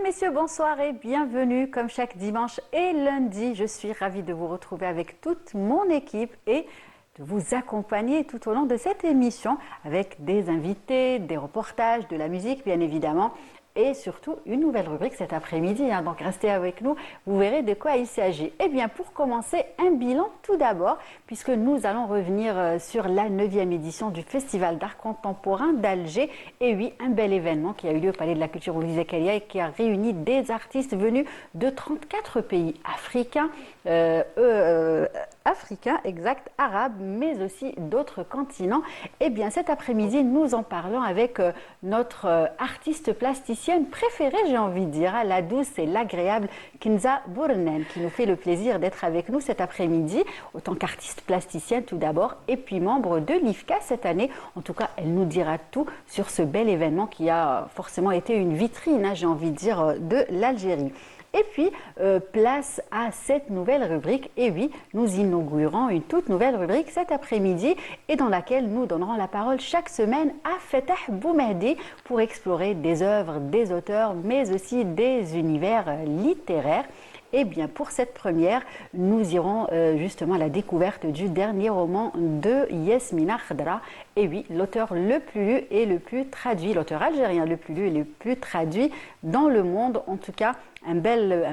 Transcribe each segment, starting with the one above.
Mesdames, Messieurs, bonsoir et bienvenue. Comme chaque dimanche et lundi, je suis ravie de vous retrouver avec toute mon équipe et de vous accompagner tout au long de cette émission avec des invités, des reportages, de la musique bien évidemment et surtout une nouvelle rubrique cet après-midi. Donc restez avec nous, vous verrez de quoi il s'agit. Eh bien pour commencer, un bilan tout d'abord puisque nous allons revenir sur la 9e édition du Festival d'art contemporain d'Alger. Et oui, un bel événement qui a eu lieu au Palais de la Culture Ould Zekkaria et qui a réuni des artistes venus de 34 pays africains, exact, arabes, mais aussi d'autres continents. Eh bien cet après-midi, nous en parlons avec notre artiste plasticien préférée, j'ai envie de dire, la douce et l'agréable Kinza Bournen, qui nous fait le plaisir d'être avec nous cet après-midi, autant qu'artiste plasticienne tout d'abord, et puis membre de l'IFCA cette année. En tout cas, elle nous dira tout sur ce bel événement qui a forcément été une vitrine, j'ai envie de dire, de l'Algérie. Et puis, place à cette nouvelle rubrique. Et oui, nous inaugurons une toute nouvelle rubrique cet après-midi et dans laquelle nous donnerons la parole chaque semaine à Fatah Boumehdi pour explorer des œuvres, des auteurs, mais aussi des univers littéraires. Eh bien, pour cette première, nous irons justement à la découverte du dernier roman de Yasmina Khadra. Et oui, l'auteur le plus lu et le plus traduit, l'auteur algérien le plus lu et le plus traduit dans le monde, en tout cas. Un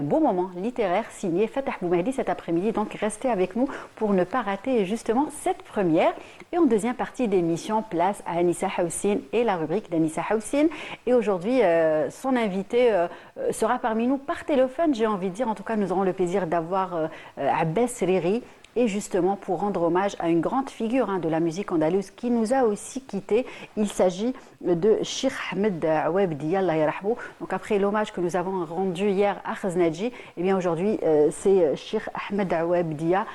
beau moment littéraire signé Fatah Boumehdi cet après-midi. Donc restez avec nous pour ne pas rater justement cette première. Et en deuxième partie d'émission, place à Anissa Houssine et la rubrique d'Anissa Houssine. Et aujourd'hui, son invité sera parmi nous par téléphone, j'ai envie de dire. En tout cas, nous aurons le plaisir d'avoir Abbas Riri. Et justement, pour rendre hommage à une grande figure de la musique andalouse qui nous a aussi quittés, il s'agit de Cheikh Ahmed Aoueb Dia, Allah yarahmou. Donc après l'hommage que nous avons rendu hier à Khaznadji, eh bien aujourd'hui c'est Cheikh Ahmed Aoueb Dia,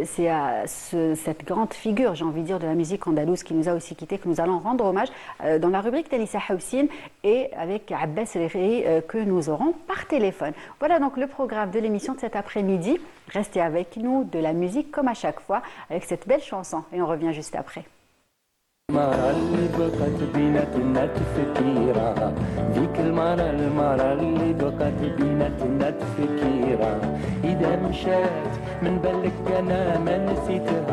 c'est à cette grande figure, j'ai envie de dire, de la musique andalouse qui nous a aussi quittés, que nous allons rendre hommage dans la rubrique d'Anissa Houssine et avec Abbas Riri que nous aurons par téléphone. Voilà donc le programme de l'émission de cet après-midi. Restez avec nous, de la musique comme à chaque fois, avec cette belle chanson. Et on revient juste après. المرة اللي بقت بيناتنا تفكيرة ذيك المرة اللي بقت بيناتنا تفكيرة إذا مشات من بالك أنا ما نسيتها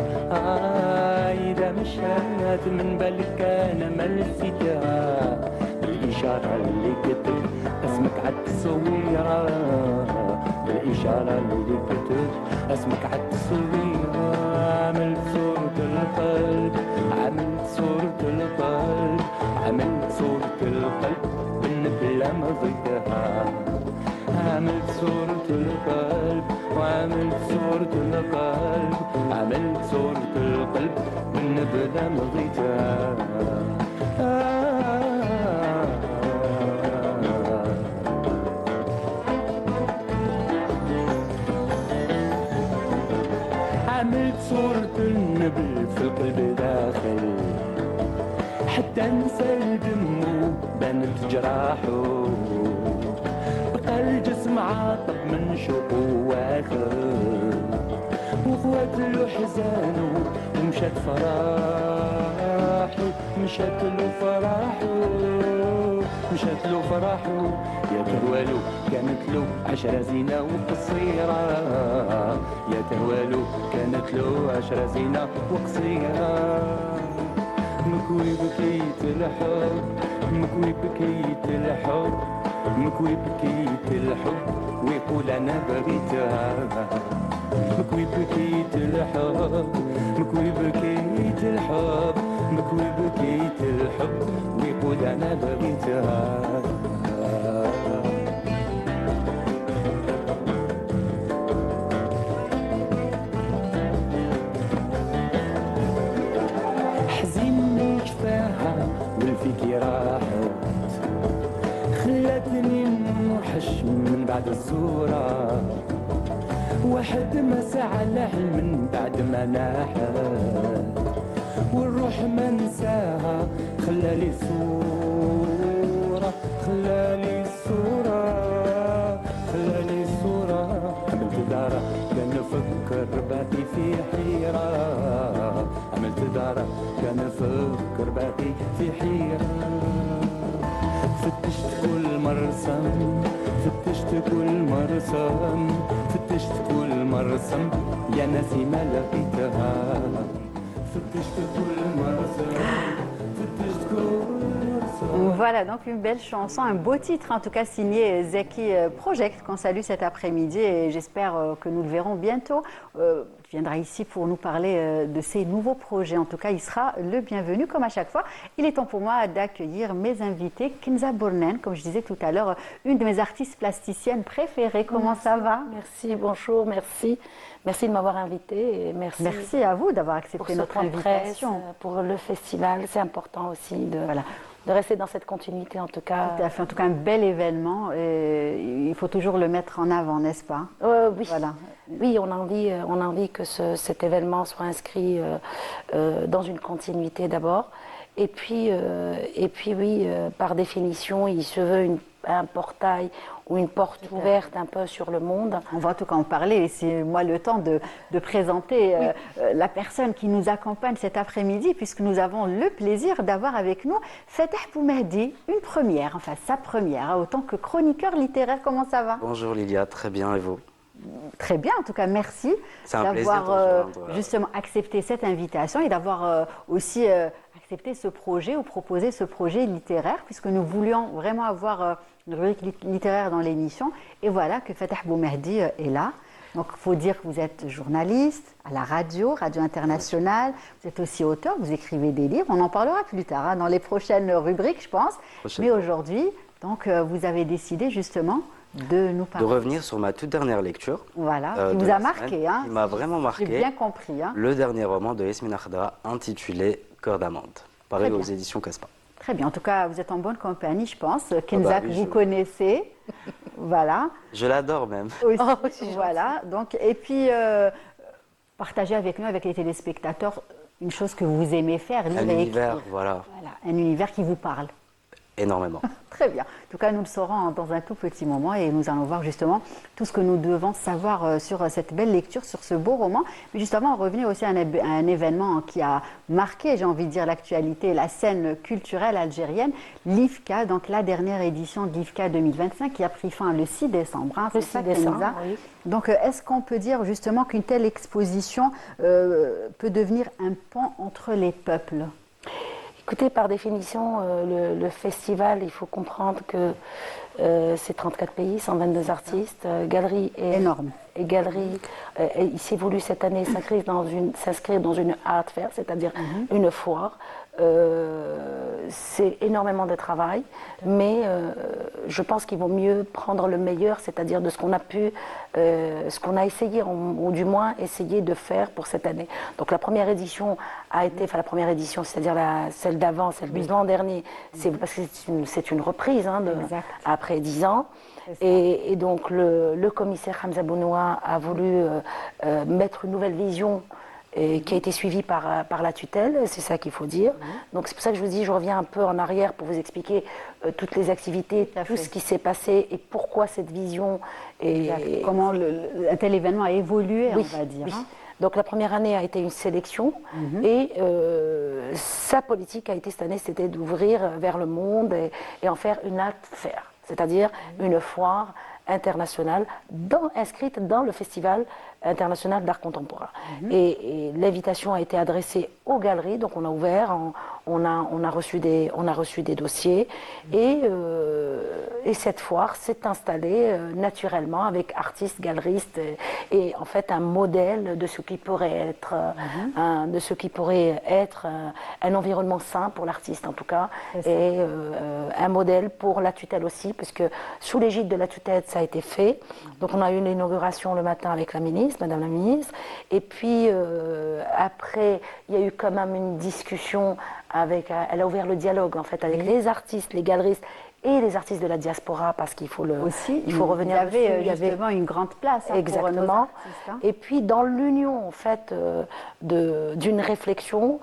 إذا مشات من بالك أنا ما نسيتها بالإشارة اللي كتب اسمك عالتصويرة بالإشارة اللي كتب اسمك عالتصويرة عملت صورة القلب عملت صورة القلب عملت صورة القلب بلا ما ضيتها عملت صورة القلب وعملت صورة القلب عملت صورة القلب بلا ما ضيتها عملت صورة النبل في القلب داخل حتى انسى الدم بانت جراحه بقى الجسم عاطب من شوقه واخر وخوات له حزانه ومشات فراحه مشات له فراحه مشات له فراحه يا تهوالو كانت له 10 زينة وقصيرة يا تهوالو كانت له 10 زينة وقصيرة مكوي بكيت الحب مكوي بكيت الحب مكوي بكيت الحب ويقول انا بغيتها مكوي بكيت الحب مكوي بكيت الحب مكوي بكيت الحب ويقول انا بغيتها حزين شفاها والفيكي راحت خلتني نوحش من بعد الصورة واحد ما سعى لها من بعد ما ناحت والروح ما نساها خلالي صورة خلالي صورة خلالي صورة عملت دارة كان نفكر باقي في حيرة عملت دارة كان نفكر باقي في حيرة فتشت كل مرسم فتشت كل مرسم فتشت كل مرسم يا ناسي ما لقيتها فتشت كل مرسم فتشت كل مرسم. Voilà, donc une belle chanson, un beau titre, en tout cas signé Zeki Project, qu'on salue cet après-midi et j'espère que nous le verrons bientôt. Il viendra ici pour nous parler de ses nouveaux projets. En tout cas, il sera le bienvenu comme à chaque fois. Il est temps pour moi d'accueillir mes invités. Kinza Bournen, comme je disais tout à l'heure, une de mes artistes plasticiennes préférées. Comment ça va? Merci, bonjour, merci. Merci de m'avoir invitée et merci. Merci à vous d'avoir accepté pour ce notre point de presse, invitation. pour le festival. C'est important aussi de rester dans cette continuité en tout cas. Tout à fait. En tout cas, un bel événement. Et il faut toujours le mettre en avant, n'est-ce pas? Oui. Voilà. Oui, on a envie que cet événement soit inscrit dans une continuité d'abord. Et puis oui, par définition, il se veut un portail ou une porte ouverte un peu sur le monde. On va en tout cas en parler et c'est moi le temps de présenter la personne qui nous accompagne cet après-midi puisque nous avons le plaisir d'avoir avec nous Fatah Boumehdi, une première, enfin sa première, hein, autant que chroniqueur littéraire. Comment ça va? Bonjour Lilia, très bien et vous? Très bien, en tout cas merci d'avoir justement accepté cette invitation et d'avoir aussi accepté ce projet ou proposé ce projet littéraire puisque nous voulions vraiment avoir une rubrique littéraire dans l'émission et voilà que Fatah Boumehdi est là. Donc il faut dire que vous êtes journaliste à la Radio Internationale, vous êtes aussi auteur, vous écrivez des livres, on en parlera plus tard hein, dans les prochaines rubriques je pense. Mais aujourd'hui, donc vous avez décidé justement de nous parler. De revenir sur ma toute dernière lecture. Voilà, qui vous a marqué. Hein, qui m'a vraiment marqué. J'ai bien compris. Hein. Le dernier roman de Yasmine Khadra intitulé Cœur d'amande, paru aux éditions Caspa. Très bien, en tout cas vous êtes en bonne compagnie je pense. Kinza que vous connaissez. Voilà. Je l'adore même. Aussi, voilà, donc, et puis partagez avec nous, avec les téléspectateurs, une chose que vous aimez faire, lire un et univers, écrire. voilà. Un univers qui vous parle. Énormément. Très bien. En tout cas, nous le saurons dans un tout petit moment et nous allons voir justement tout ce que nous devons savoir sur cette belle lecture, sur ce beau roman. Mais justement, on revenait aussi à un événement qui a marqué, j'ai envie de dire, l'actualité, la scène culturelle algérienne, l'IFCA, donc la dernière édition de l'IFCA 2025 qui a pris fin le 6 décembre. Hein, le 6 décembre, oui. Donc, est-ce qu'on peut dire justement qu'une telle exposition peut devenir un pont entre les peuples ? Écoutez, par définition, le festival, il faut comprendre que c'est 34 pays, 122 artistes, galerie et énorme. Et galerie, il s'est voulu cette année s'inscrire dans une art fair, c'est-à-dire une foire. C'est énormément de travail, mais je pense qu'il vaut mieux prendre le meilleur, c'est-à-dire de ce qu'on a pu, ce qu'on a essayé, ou du moins essayé de faire pour cette année. Donc la première édition a été, enfin la première édition, c'est-à-dire celle d'avant, celle de l'an dernier, c'est parce que c'est une reprise hein, après 10 ans. Et donc le commissaire Hamza Bounoua a voulu mettre une nouvelle vision et qui a été suivie par la tutelle, c'est ça qu'il faut dire. Donc c'est pour ça que je vous dis, je reviens un peu en arrière pour vous expliquer toutes les activités, tout ce qui s'est passé et pourquoi cette vision. Et comment un tel événement a évolué, on va dire. Oui. Hein. Donc la première année a été une sélection et sa politique a été cette année, c'était d'ouvrir vers le monde et en faire une art fair, c'est-à-dire une foire internationale inscrite dans le Festival international d'art contemporain. Et l'invitation a été adressée aux galeries, donc on a ouvert, on a reçu des dossiers et cette foire s'est installée naturellement avec artistes, galeristes et en fait un modèle de ce qui pourrait être un environnement sain pour l'artiste en tout cas et un modèle pour la tutelle aussi puisque sous l'égide de la tutelle ça a été fait. Donc on a eu l'inauguration le matin avec la ministre, Madame la ministre, et puis après il y a eu quand même une discussion elle a ouvert le dialogue en fait avec les artistes, les galeristes et les artistes de la diaspora parce qu'il faut revenir dessus. Il y avait justement une grande place exactement. Pour nos artistes, hein. Et puis dans l'union en fait d'une réflexion,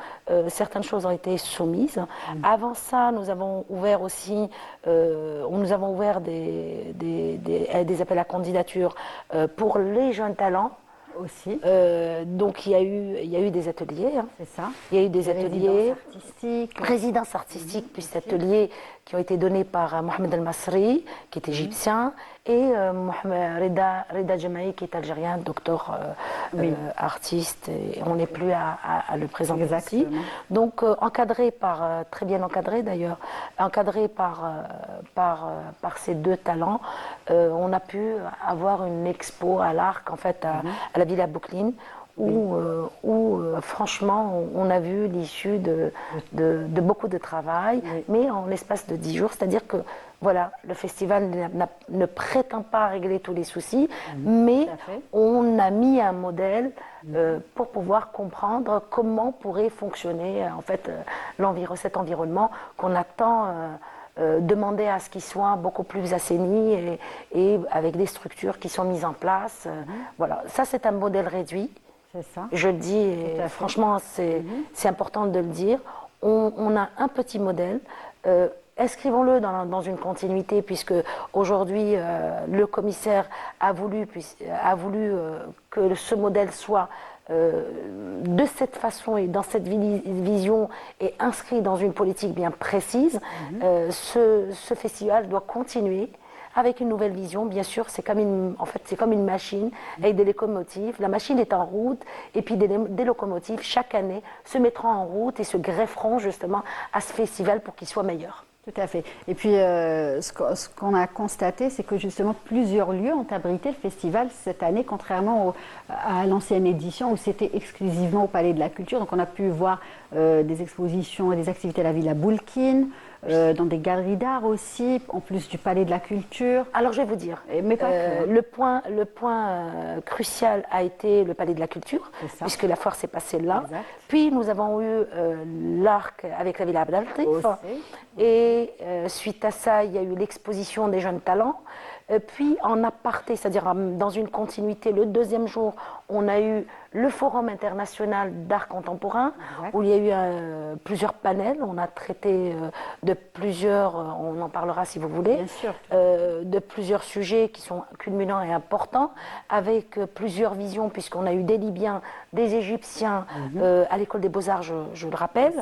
certaines choses ont été soumises. Avant ça, nous avons ouvert aussi, nous avons ouvert des appels à candidature pour les jeunes talents. Aussi, Donc il y a eu des ateliers, hein. c'est ça. Il y a eu des ateliers, Résidence artistique. résidences artistiques, puis ateliers qui ont été donnés par Mohamed El-Masri, qui est égyptien, et Reda Jemaï, qui est algérien, docteur artiste, et on n'est plus à le présenter ici. Exactement. Donc encadré par, très bien encadré d'ailleurs, encadré par ces deux talents, on a pu avoir une expo à l'Arc, en fait, à la Villa Boucline, où franchement, on a vu l'issue de beaucoup de travail, mais en l'espace de 10 jours. C'est-à-dire que voilà, le festival ne prétend pas régler tous les soucis, mais on a mis un modèle pour pouvoir comprendre comment pourrait fonctionner en fait cet environnement qu'on attend. Demander à ce qu'il soit beaucoup plus assaini et avec des structures qui sont mises en place. Voilà, ça c'est un modèle réduit. C'est ça. Je le dis, et franchement, c'est important de le dire. On a un petit modèle. Inscrivons-le dans une continuité, puisque aujourd'hui, le commissaire a voulu que ce modèle soit de cette façon et dans cette vision et inscrit dans une politique bien précise. Ce festival doit continuer avec une nouvelle vision. Bien sûr, c'est comme une machine avec des locomotives. La machine est en route et puis des locomotives chaque année se mettront en route et se grefferont justement à ce festival pour qu'il soit meilleur. Tout à fait. Et puis, ce qu'on a constaté, c'est que justement, plusieurs lieux ont abrité le festival cette année, contrairement à l'ancienne édition où c'était exclusivement au Palais de la Culture. Donc, on a pu voir des expositions et des activités à la Villa Boulkine, dans des galeries d'art aussi, en plus du Palais de la Culture. Alors, je vais vous dire, mais pas que. le point crucial a été le Palais de la Culture, puisque la foire s'est passée là. Exact. Puis, nous avons eu l'Arc avec la Villa Abdeltif. Et suite à ça, il y a eu l'exposition des jeunes talents. Puis en aparté, c'est-à-dire dans une continuité, le deuxième jour, on a eu le Forum international d'art contemporain, où il y a eu plusieurs panels. On a traité de plusieurs, on en parlera si vous voulez, bien sûr, de plusieurs sujets qui sont culminants et importants, avec plusieurs visions, puisqu'on a eu des Libyens, des Égyptiens à l'école des Beaux-Arts, je le rappelle,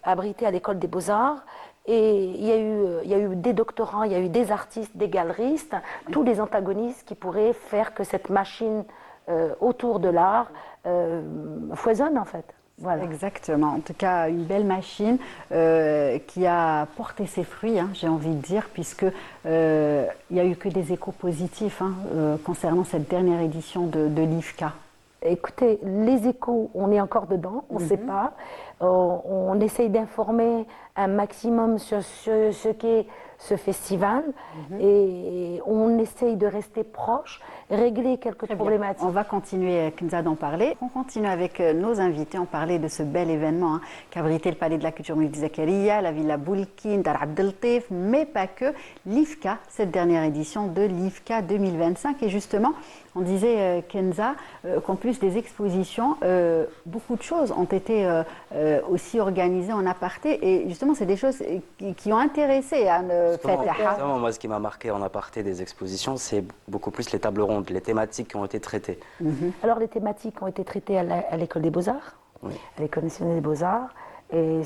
abrités à l'école des Beaux-Arts. Et il y a eu des doctorants, il y a eu des artistes, des galeristes, tous les antagonistes qui pourraient faire que cette machine autour de l'art foisonne en fait. Voilà. Exactement. En tout cas, une belle machine qui a porté ses fruits, hein, j'ai envie de dire, puisque il n'y a eu que des échos positifs concernant cette dernière édition de l'IFCA. Écoutez, les échos, on est encore dedans, on ne sait pas. On essaye d'informer un maximum sur ce qu'est ce festival et on essaye de rester proche, régler quelques problématiques. On va continuer, Kenza, d'en parler. On continue avec nos invités. On parlait de ce bel événement qui a abrité le Palais de la Culture Moulid Zakaria, la Villa Boulkine, Dar Abdeltif, mais pas que, l'IFCA, cette dernière édition de l'IFCA 2025. Et justement, on disait, Kenza, qu'en plus des expositions, beaucoup de choses ont été aussi organisées en aparté. Et justement, c'est des choses qui ont intéressé Justement, moi, ce qui m'a marqué en aparté des expositions, c'est beaucoup plus les tables rondes, les thématiques qui ont été traitées. Alors, les thématiques ont été traitées à l'École des Beaux-Arts, à l'École nationale des Beaux-Arts. Et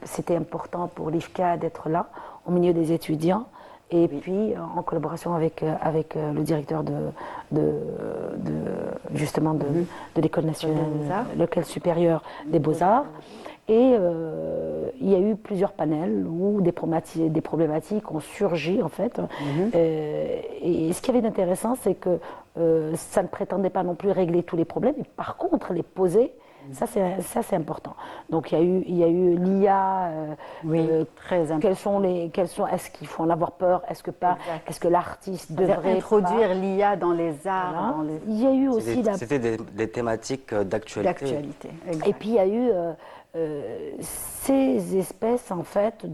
c'était important pour l'IFCA d'être là, au milieu des étudiants. Et puis, en collaboration avec le directeur justement de l'École nationale, l'école supérieure des Beaux-Arts. Et il y a eu plusieurs panels où des problématiques ont surgi, en fait. Et ce qui avait d'intéressant, c'est que ça ne prétendait pas non plus régler tous les problèmes, mais par contre, les poser. Ça c'est important. Donc il y a eu l'IA. Très important. Est-ce qu'il faut en avoir peur? Est-ce que pas? Est-ce que l'artiste devrait introduire l'IA dans les arts? Voilà. Il y a eu aussi c'était des thématiques d'actualité. Et puis il y a eu ces espèces en fait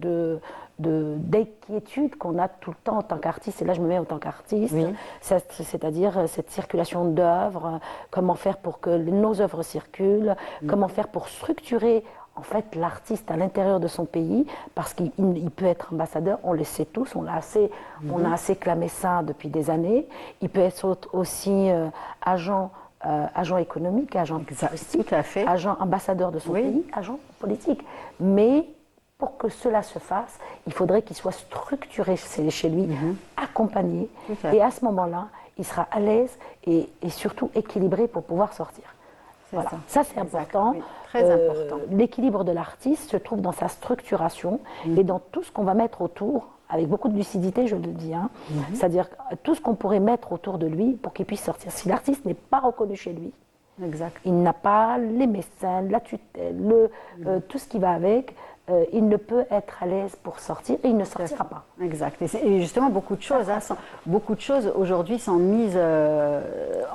d'inquiétude qu'on a tout le temps en tant qu'artiste, et là je me mets en tant qu'artiste, c'est-à-dire cette circulation d'œuvres, comment faire pour que nos œuvres circulent, comment faire pour structurer en fait l'artiste à l'intérieur de son pays, parce qu'il peut être ambassadeur, on le sait tous, on a assez clamé ça depuis des années, il peut être aussi agent agent économique, agent touristique, tout à fait. agent ambassadeur de son Oui. pays, agent politique. Mais pour que cela se fasse, il faudrait qu'il soit structuré chez lui, accompagné. Tout à fait. Et à ce moment-là, il sera à l'aise et surtout équilibré pour pouvoir sortir. Voilà. Ça, c'est Exact, important. oui, très important. L'équilibre de l'artiste se trouve dans sa structuration et dans tout ce qu'on va mettre autour, avec beaucoup de lucidité, je le dis. Hein. C'est-à-dire tout ce qu'on pourrait mettre autour de lui pour qu'il puisse sortir. Si l'artiste n'est pas reconnu chez lui, Exact. il n'a pas les mécènes, la tutelle, tout ce qui va avec, il ne peut être à l'aise pour sortir et il ne sortira pas. Exact. Et justement, beaucoup de choses aujourd'hui sont mises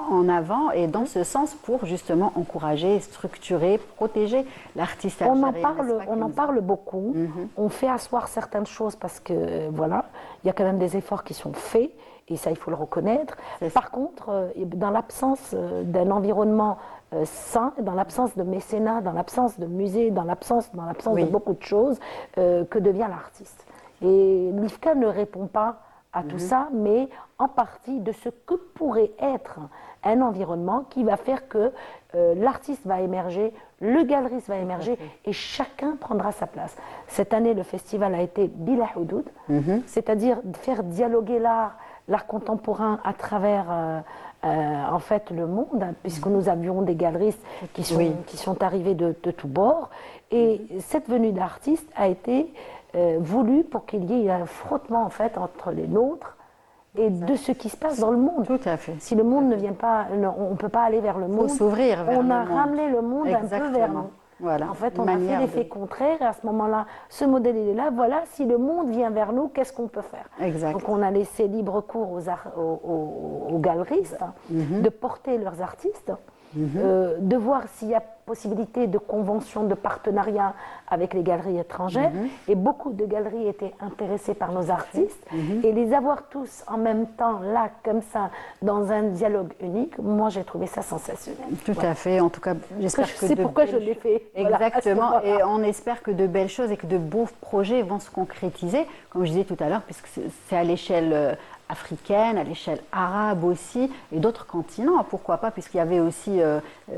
en avant et dans ce sens pour justement encourager, structurer, protéger l'artiste On algérien. n'est-ce pas, en Kenza parle beaucoup, on fait asseoir certaines choses parce que voilà, il y a quand même des efforts qui sont faits et ça il faut le reconnaître. C'est ça. Par contre, dans l'absence d'un environnement sain, dans l'absence de mécénat, dans l'absence de musée, dans l'absence Oui. de beaucoup de choses, que devient l'artiste. Et l'IFCA ne répond pas à tout ça, mais en partie de ce que pourrait être un environnement qui va faire que l'artiste va émerger, le galeriste va émerger et chacun prendra sa place. Cette année, le festival a été Bila Houdoud, c'est-à-dire faire dialoguer l'art contemporain à travers en fait le monde, hein, puisque nous avions des galeristes qui sont arrivés de tous bords. Et cette venue d'artistes a été voulue pour qu'il y ait un frottement en fait entre les nôtres et de ce qui se passe dans le monde. Tout à fait. Si le monde ne vient pas, on ne peut pas aller vers le monde. s'ouvrir vers on le a monde. ramené le monde un peu vers Exactement. nous. Voilà. En fait, Une on a fait manière l'effet contraire et à ce moment-là, ce modèle il est là. Voilà, si le monde vient vers nous, qu'est-ce qu'on peut faire? Exact. Donc on a laissé libre cours aux galeristes de porter leurs artistes, de voir s'il y a possibilité de convention, de partenariat avec les galeries étrangères. Et beaucoup de galeries étaient intéressées par nos artistes. Et les avoir tous en même temps, là, comme ça, dans un dialogue unique, moi j'ai trouvé ça sensationnel. Tout à fait. En tout cas, j'espère que C'est pourquoi je belles l'ai fait. Voilà, à ce Exactement. moment-là. Et on espère que de belles choses et que de beaux projets vont se concrétiser, comme je disais tout à l'heure, puisque c'est à l'échelle africaine, à l'échelle arabe aussi, et d'autres continents. Pourquoi pas, puisqu'il y avait aussi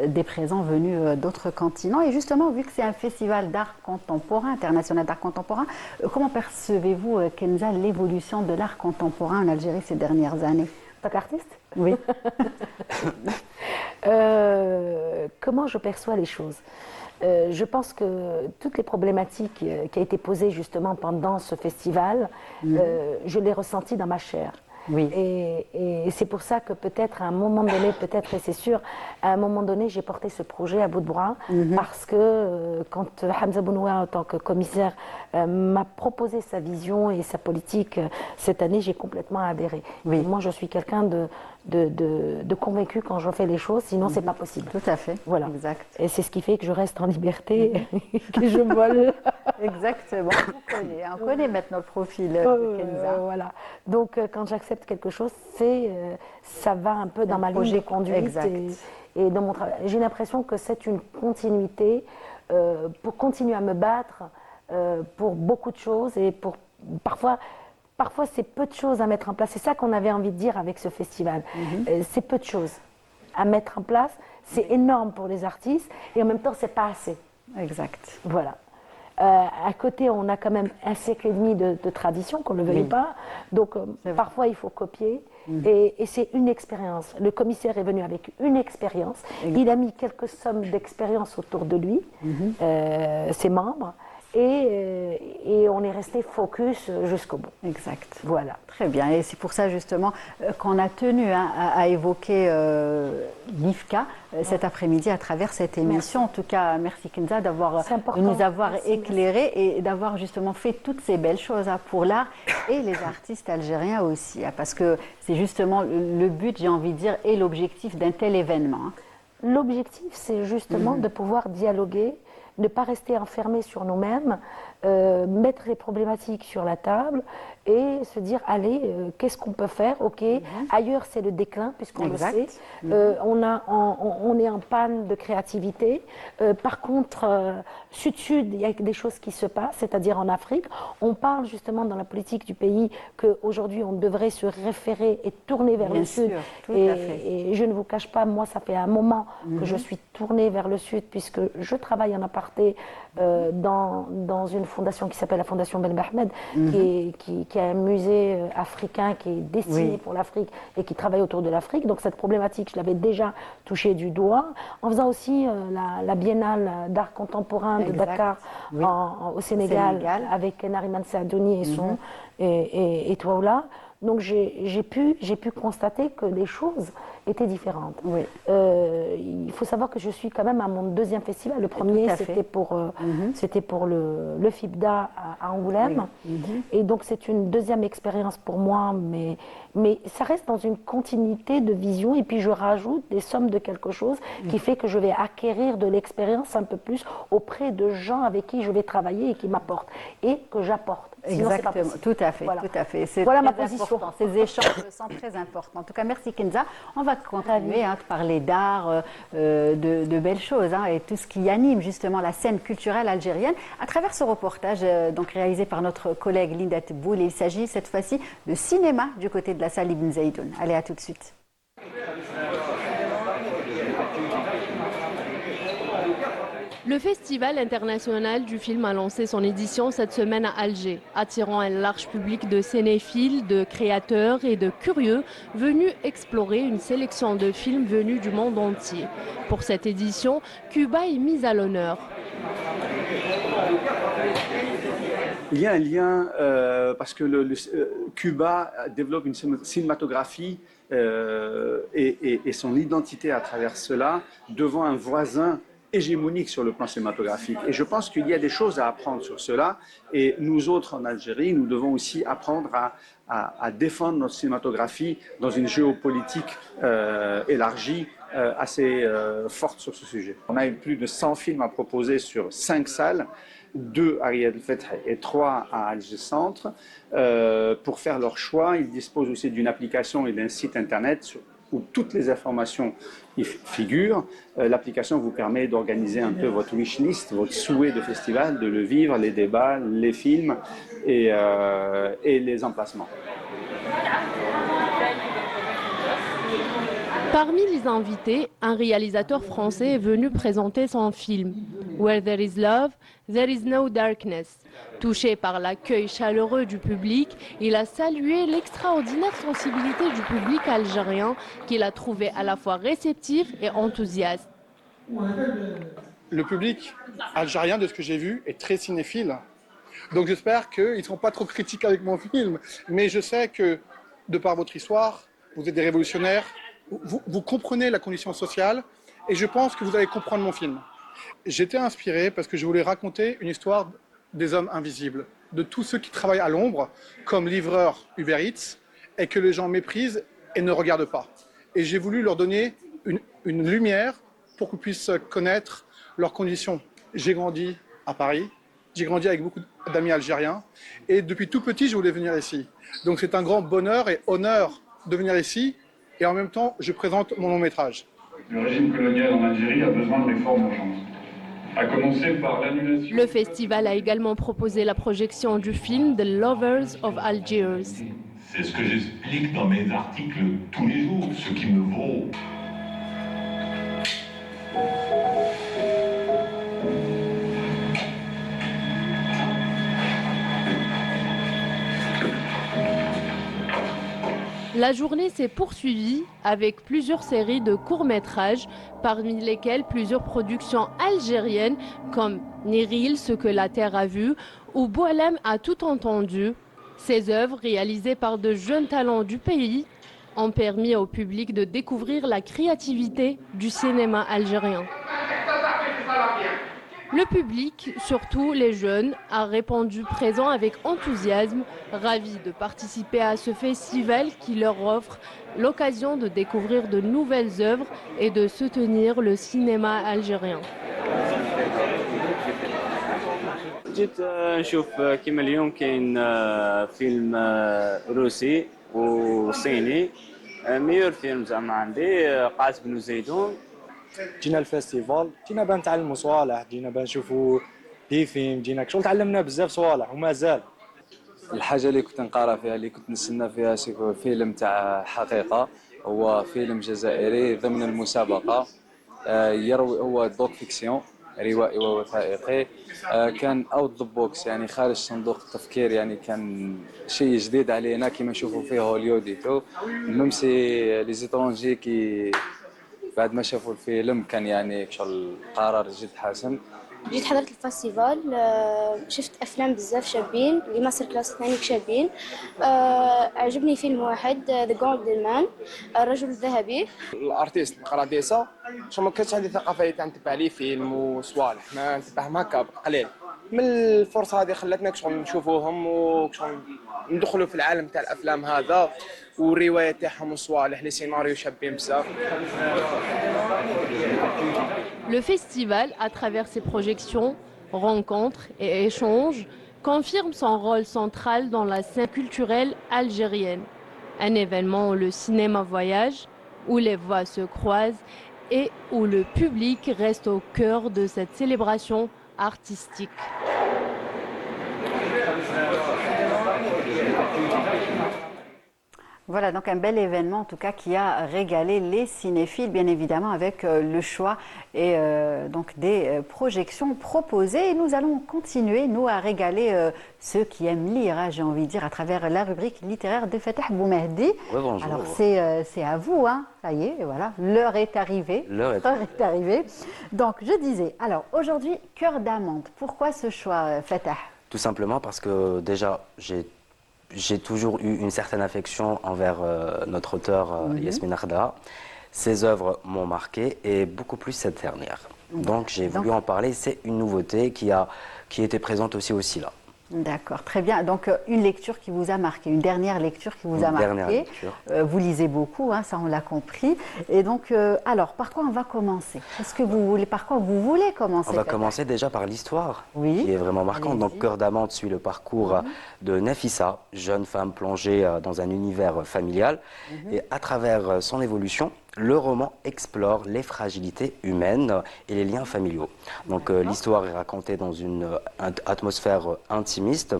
des présents venus d'autres continents. Et justement, vu que c'est un festival d'art contemporain, international d'art contemporain, comment percevez-vous, Kenza, l'évolution de l'art contemporain en Algérie ces dernières années? En tant qu'artiste, Oui. comment je perçois les choses? Je pense que toutes les problématiques qui ont été posées justement pendant ce festival, je les ressentis dans ma chair. Oui. Et c'est pour ça que peut-être à un moment donné, peut-être et c'est sûr, à un moment donné, j'ai porté ce projet à bout de bras parce que quand Hamza Bounoua, en tant que commissaire, m'a proposé sa vision et sa politique cette année, j'ai complètement adhéré. Oui. Et moi, je suis quelqu'un de convaincu quand je fais les choses, sinon c'est pas possible. Tout à fait. Voilà. Exact. Et c'est ce qui fait que je reste en liberté, que je vole. Exactement. On connaît maintenant le profil de Kenza. Voilà. Donc quand j'accepte quelque chose, ça va un peu dans ma ligne projet de conduite exact. et dans mon travail. J'ai l'impression que c'est une continuité pour continuer à me battre pour beaucoup de choses et pour parfois c'est peu de choses à mettre en place. C'est ça qu'on avait envie de dire avec ce festival. C'est peu de choses à mettre en place. C'est énorme pour les artistes et en même temps, c'est pas assez. Exact. Voilà. À côté, on a quand même un siècle et demi de tradition, qu'on ne le veuille pas. Donc, parfois, il faut copier. Et c'est une expérience. Le commissaire est venu avec une expérience. Il a mis quelques sommes d'expérience autour de lui, ses membres. Et on est resté focus jusqu'au bout. Exact. Voilà. Très bien. Et c'est pour ça justement qu'on a tenu à évoquer l'IFCA cet après-midi à travers cette émission. En tout cas, merci Kenza de nous avoir éclairés et d'avoir justement fait toutes ces belles choses pour l'art et les artistes algériens aussi. Parce que c'est justement le but, j'ai envie de dire, et l'objectif d'un tel événement. L'objectif, c'est justement de pouvoir dialoguer, ne pas rester enfermé sur nous-mêmes, mettre les problématiques sur la table et se dire, allez, qu'est-ce qu'on peut faire? Ok, ailleurs c'est le déclin, puisqu'on le sait. On est en panne de créativité. Par contre, Sud-Sud, il y a des choses qui se passent, c'est-à-dire en Afrique. On parle justement dans la politique du pays qu'aujourd'hui, on devrait se référer et tourner vers le Sud. Et je ne vous cache pas, moi, ça fait un moment que je suis tournée vers le Sud, puisque je travaille en aparté dans une fondation qui s'appelle la Fondation Ben Ahmed, qui a un musée africain qui est destiné pour l'Afrique et qui travaille autour de l'Afrique. Donc cette problématique, je l'avais déjà touchée du doigt, en faisant aussi la biennale d'art contemporain de Dakar au Sénégal, avec Nariman Saadouni et Touaoula. Donc j'ai pu constater que les choses étaient différentes. Il faut savoir que je suis quand même à mon deuxième festival. Le premier, c'était pour le FIBDA à Angoulême. Et donc c'est une deuxième expérience pour moi, mais ça reste dans une continuité de vision. Et puis je rajoute des sommes de quelque chose qui fait que je vais acquérir de l'expérience un peu plus auprès de gens avec qui je vais travailler et qui m'apportent et que j'apporte. Exactement, tout à fait, voilà. tout à fait. C'est voilà très ma position. Important. Ces échanges sont très importants. En tout cas, merci Kenza. On va continuer de parler d'art, de belles choses et tout ce qui anime justement la scène culturelle algérienne à travers ce reportage donc réalisé par notre collègue Linda Teboul. Il s'agit cette fois-ci de cinéma du côté de la salle Ibn Zaïdoun. Allez, à tout de suite. Le Festival international du film a lancé son édition cette semaine à Alger, attirant un large public de cinéphiles, de créateurs et de curieux venus explorer une sélection de films venus du monde entier. Pour cette édition, Cuba est mise à l'honneur. Il y a un lien parce que Cuba développe une cinématographie et son identité à travers cela devant un voisin hégémonique sur le plan cinématographique. Et je pense qu'il y a des choses à apprendre sur cela. Et nous autres en Algérie, nous devons aussi apprendre à défendre notre cinématographie dans une géopolitique élargie, assez forte sur ce sujet. On a eu plus de 100 films à proposer sur 5 salles, 2 à Riyad el-Fath et 3 à Alger Centre. Pour faire leur choix, ils disposent aussi d'une application et d'un site internet où toutes les informations y figurent. L'application vous permet d'organiser un peu votre wishlist, votre souhait de festival, de le vivre, les débats, les films et les emplacements. Parmi les invités, un réalisateur français est venu présenter son film « Where there is love, there is no darkness ». Touché par l'accueil chaleureux du public, il a salué l'extraordinaire sensibilité du public algérien qu'il a trouvé à la fois réceptif et enthousiaste. Le public algérien, de ce que j'ai vu, est très cinéphile. Donc j'espère qu'ils ne seront pas trop critiques avec mon film. Mais je sais que, de par votre histoire, vous êtes des révolutionnaires, vous comprenez la condition sociale et je pense que vous allez comprendre mon film. J'étais inspiré parce que je voulais raconter une histoire des hommes invisibles, de tous ceux qui travaillent à l'ombre, comme livreurs Uber Eats, et que les gens méprisent et ne regardent pas. Et j'ai voulu leur donner une lumière pour qu'ils puissent connaître leurs conditions. J'ai grandi à Paris, j'ai grandi avec beaucoup d'amis algériens, et depuis tout petit, je voulais venir ici. Donc c'est un grand bonheur et honneur de venir ici, et en même temps, je présente mon long-métrage. Le régime colonial en Algérie a besoin de réformes urgentes. À commencer par l'annulation. Le festival a également proposé la projection du film The Lovers of Algiers. C'est ce que j'explique dans mes articles tous les jours, ce qui me vaut. La journée s'est poursuivie avec plusieurs séries de courts-métrages, parmi lesquels plusieurs productions algériennes comme Néril, ce que la terre a vu, ou Boualem a tout entendu. Ces œuvres, réalisées par de jeunes talents du pays, ont permis au public de découvrir la créativité du cinéma algérien. Le public, surtout les jeunes, a répondu présent avec enthousiasme, ravis de participer à ce festival qui leur offre l'occasion de découvrir de nouvelles œuvres et de soutenir le cinéma algérien. جيت نشوف كيما اليوم كاين فيلم روسي وصيني ميور فيلم زعما عندي قاس بن زيدون. جينا الفيستيفال، جينا باه نتعلموا صوالح، جينا باه نشوفوا دي فيلم، جينا شغل تعلمنا بزاف صوالح ومازال. الحاجه اللي كنت نقرا فيها اللي كنت نستنى فيها سي فيلم تاع حقيقه، هو فيلم جزائري ضمن المسابقه، يروي هو دوك فيكسيون روائي ووثائقي، كان اوت ذا بوكس يعني خارج صندوق التفكير، يعني كان شيء جديد علينا كما نشوفوا فيه هوليوديتو ميم سي لي زيترونجي كي بعد ما شافوا الفيلم كان يعني شغل قرار جد حسن. جيت حضرت الفestival، شفت افلام بزاف شابين اللي ماستر كلاس ثاني شابين. عجبني فيلم واحد ذا جولدن مان، الرجل الذهبي. الارتيست نقرا ديسا شو ما كانش عندي ثقافه تاع نتبع لي فيلم وصوالح، ما نتبعهم هكا قليل. من الفرصه هذه خلاتنا شغل نشوفوهم وشغل ندخلوا في العالم تاع الافلام هذا والروايه تاعهم وصوالح لي سيناريو شابين بزاف. Le festival, à travers ses projections, rencontres et échanges, confirme son rôle central dans la scène culturelle algérienne. Un événement où le cinéma voyage, où les voix se croisent et où le public reste au cœur de cette célébration artistique. Voilà, donc un bel événement en tout cas qui a régalé les cinéphiles, bien évidemment avec le choix et donc des projections proposées. Et nous allons continuer, nous, à régaler ceux qui aiment lire, hein, j'ai envie de dire, à travers la rubrique littéraire de Fatah Boumehdi. Oui, bonjour. Alors c'est à vous, hein, ça y est, voilà, l'heure est arrivée. L'heure est arrivée. Donc je disais, alors aujourd'hui, Cœur d'amande, pourquoi ce choix, Fatah? Tout simplement parce que déjà, j'ai toujours eu une certaine affection envers notre auteur Yasmine Arda. Ses œuvres m'ont marqué et beaucoup plus cette dernière. Donc j'ai voulu en parler. C'est une nouveauté qui était présente aussi au SILA. D'accord, très bien. Donc une lecture qui vous a marqué, une dernière lecture qui vous a marqué. Vous lisez beaucoup, hein, ça on l'a compris. Et donc, alors, par quoi on va commencer? Est-ce que vous voulez, par quoi vous voulez commencer? On va commencer déjà par l'histoire, oui, qui est vraiment marquante. Donc Cœur d'amande suit le parcours de Nafissa, jeune femme plongée dans un univers familial. Et à travers son évolution, le roman explore les fragilités humaines et les liens familiaux. Donc l'histoire est racontée dans une atmosphère intimiste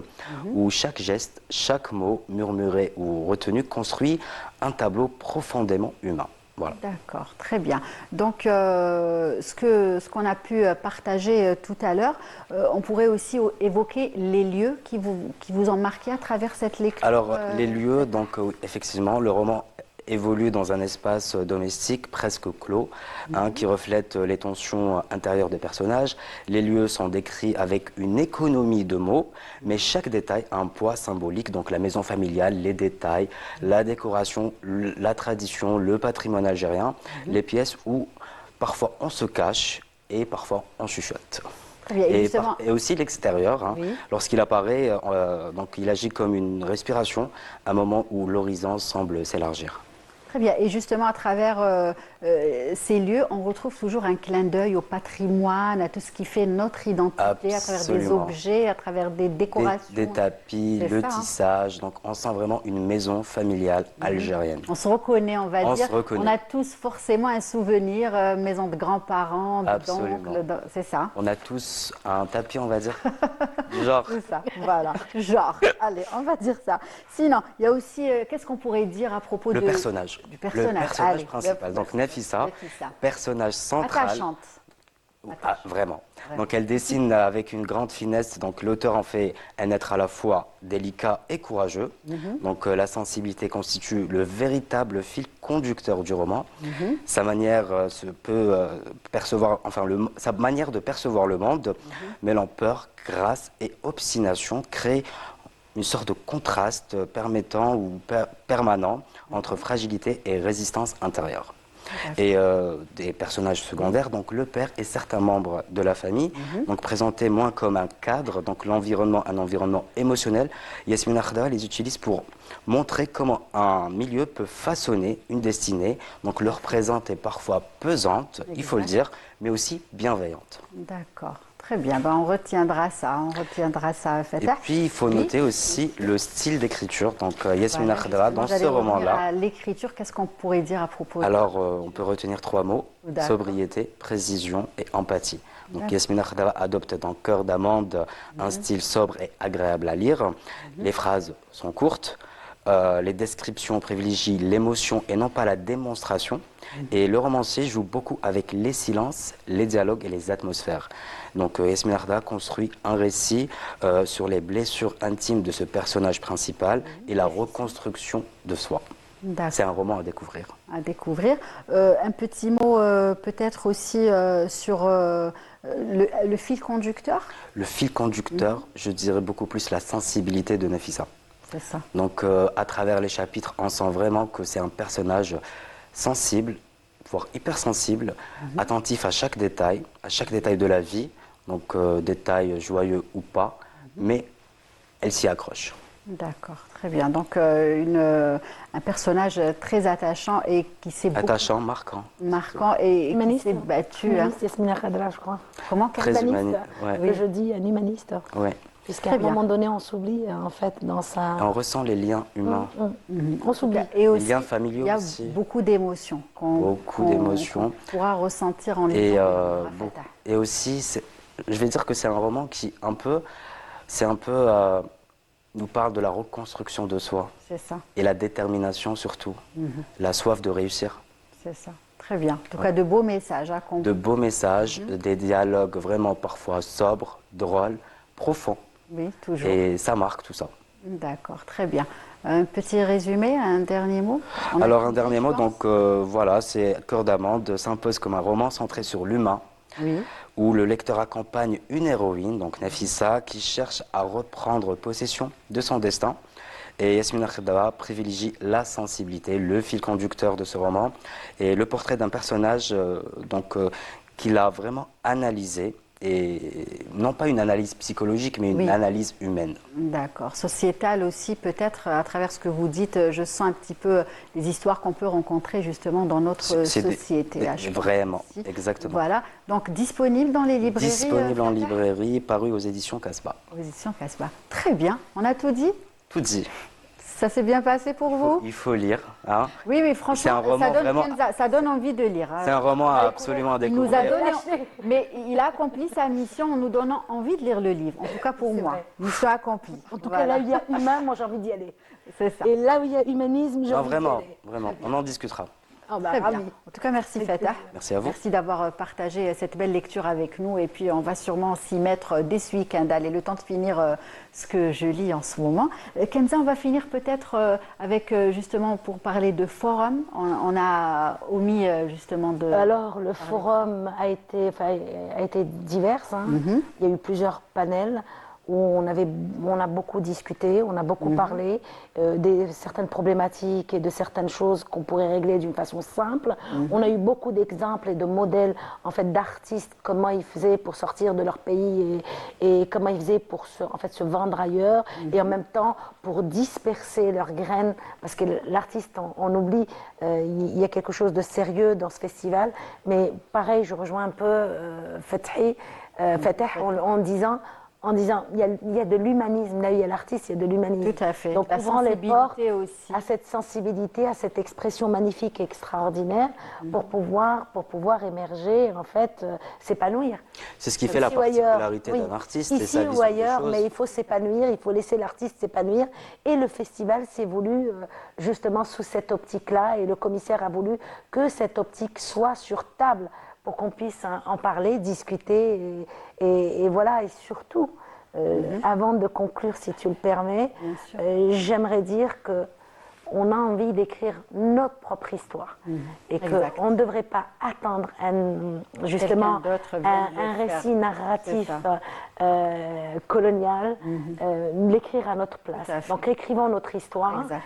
où chaque geste, chaque mot murmuré ou retenu construit un tableau profondément humain. Voilà. D'accord, très bien. Donc, ce qu'on a pu partager tout à l'heure, on pourrait aussi évoquer les lieux qui vous ont marqué à travers cette lecture. Alors, les lieux, donc effectivement, le roman évolue dans un espace domestique presque clos, hein, qui reflète les tensions intérieures des personnages. Les lieux sont décrits avec une économie de mots, mais chaque détail a un poids symbolique. Donc la maison familiale, les détails, la décoration, la tradition, le patrimoine algérien, les pièces où parfois on se cache et parfois on chuchote. Et aussi l'extérieur, hein, lorsqu'il apparaît, donc il agit comme une respiration, un moment où l'horizon semble s'élargir. Très bien. Et justement, à travers ces lieux, on retrouve toujours un clin d'œil au patrimoine, à tout ce qui fait notre identité, Absolument. À travers des objets, à travers des décorations. Des tapis, le tissage. Donc, on sent vraiment une maison familiale algérienne. On se reconnaît, on va dire. On a tous forcément un souvenir, maison de grands-parents, d'oncles, c'est ça. On a tous un tapis, on va dire. Genre. C'est ça, voilà. Genre. Allez, on va dire ça. Sinon, il y a aussi, qu'est-ce qu'on pourrait dire à propos du personnage. Du personnage. Le personnage Allez, principal. Donc Nafissa, personnage central. Attachante. Ah, vraiment. Donc elle dessine avec une grande finesse. Donc l'auteur en fait un être à la fois délicat et courageux. Donc la sensibilité constitue le véritable fil conducteur du roman. Sa manière sa manière de percevoir le monde, mêlant peur, grâce et obstination, crée une sorte de contraste permanent entre fragilité et résistance intérieure. Et des personnages secondaires, donc le père et certains membres de la famille, donc présentés moins comme un cadre, donc l'environnement, un environnement émotionnel. Yasmine Arda les utilise pour montrer comment un milieu peut façonner une destinée. Donc leur présence est parfois pesante, il faut le dire, mais aussi bienveillante. D'accord. Très bien, ben, on retiendra ça, Et Fatah. puis, il faut Oui. noter aussi le style d'écriture. Donc, Yasmina Voilà, Khadra, dans justement, ce j'allais revenir roman-là, à l'écriture, qu'est-ce qu'on pourrait dire à propos de alors on peut retenir 3 mots, D'accord. sobriété, précision et empathie. Donc, D'accord. Yasmina Khadra adopte dans Cœur d'amande un style sobre et agréable à lire. Les phrases sont courtes. Les descriptions privilégient l'émotion et non pas la démonstration. Et le romancier joue beaucoup avec les silences, les dialogues et les atmosphères. Donc Yasmine Arda construit un récit sur les blessures intimes de ce personnage principal et la reconstruction de soi. D'accord. C'est un roman à découvrir. À découvrir. Un petit mot peut-être aussi sur le fil conducteur. Le fil conducteur, je dirais beaucoup plus la sensibilité de Nafissa. C'est ça. Donc à travers les chapitres, on sent vraiment que c'est un personnage sensible, voire hypersensible, attentif à chaque détail de la vie, donc détails joyeux ou pas, mais elle s'y accroche. D'accord, très bien. Donc un personnage très attachant et qui s'est beaucoup Attachant, marquant. marquant et qui Humaniste. s'est battu. Hein. Humaniste, Yasmina Khadra, je crois. Comment Très Humaniste. humaniste. Ouais. Que je dis un humaniste. Ouais. Puisqu'à Très un bien. moment donné, on s'oublie, en fait, dans sa... Et on ressent les liens humains, On s'oublie. Et aussi, les liens familiaux il y a aussi. beaucoup d'émotions Beaucoup d'émotions. qu'on pourra ressentir en Et, lisant bon, et aussi, je vais dire que c'est un roman qui nous parle de la reconstruction de soi C'est ça, et la détermination surtout, la soif de réussir. c'est ça. Très bien. En tout cas, de beaux messages. Hein, De beaux messages, des dialogues vraiment parfois sobres, drôles, profonds. Oui, toujours. Et ça marque tout ça. D'accord, très bien. Un petit résumé, un dernier mot. On a Alors tout un dit, dernier je mot, pense. donc voilà, c'est Cœur d'amande s'impose comme un roman centré sur l'humain, Oui, où le lecteur accompagne une héroïne, donc Nafissa, qui cherche à reprendre possession de son destin. Et Yasmina Khadra privilégie la sensibilité, le fil conducteur de ce roman, et le portrait d'un personnage qu'il a vraiment analysé, et non pas une analyse psychologique, mais une Oui. analyse humaine. d'accord. Sociétal aussi, peut-être, à travers ce que vous dites, je sens un petit peu les histoires qu'on peut rencontrer justement dans notre C'est société. hein, je pense vraiment, aussi. exactement. Voilà, donc disponible dans les librairies. Disponible en Fatah librairie, paru aux éditions Casbah. Aux éditions Casbah. Très bien, on a tout dit. Tout dit. Ça s'est bien passé pour vous? Il faut lire. Hein. Oui, oui, C'est un franchement, roman ça donne, vraiment- ça donne envie de lire. hein. C'est un roman absolument à Il nous découvrir. a donné, mais il a accompli sa mission en nous donnant envie de lire le livre. En tout cas pour moi, vrai. mission accomplie. En tout Voilà. cas, là où il y a humain, moi j'ai envie d'y aller. C'est ça. Et là où il y a humanisme, j'ai Non, envie d'y vraiment, aller. vraiment. On en discutera. Ah bah, Très bien. ravi. En tout cas, merci Fatah. Merci à vous. Merci d'avoir partagé cette belle lecture avec nous. Et puis, on va sûrement s'y mettre dès ce week-end. Allez, le temps de finir ce que je lis en ce moment. Kenza, on va finir peut-être avec, justement, pour parler de forum. On a omis, justement, de... Alors, le forum a été divers. Hein. Il y a eu plusieurs panels où on a beaucoup discuté, on a beaucoup parlé de certaines problématiques et de certaines choses qu'on pourrait régler d'une façon simple. On a eu beaucoup d'exemples et de modèles en fait, d'artistes, comment ils faisaient pour sortir de leur pays et comment ils faisaient pour se vendre ailleurs et en même temps pour disperser leurs graines parce que l'artiste, on oublie, il y a quelque chose de sérieux dans ce festival. Mais pareil, je rejoins un peu Fatah en disant il y a de l'humanisme, là où il y a l'artiste, il y a de l'humanisme. Tout à fait. Donc La ouvrant les portes sensibilité aussi. à cette sensibilité, à cette expression magnifique et extraordinaire pour pouvoir émerger, en fait, s'épanouir. C'est ce qui fait la Ici ou ailleurs, particularité oui. d'un artiste. c'est Ici sa ou vision des ailleurs, choses. mais il faut s'épanouir, il faut laisser l'artiste s'épanouir. Et le festival s'est voulu justement sous cette optique-là, et le commissaire a voulu que cette optique soit sur table pour qu'on puisse en parler, discuter, et voilà, et surtout, avant de conclure, si tu le permets, j'aimerais dire que on a envie d'écrire notre propre histoire et Exact. qu'on ne devrait pas attendre justement Quelqu'un d'autre vient de un le faire. récit narratif C'est colonial, l'écrire à notre place. Tout à fait. Donc écrivons notre histoire. Exact.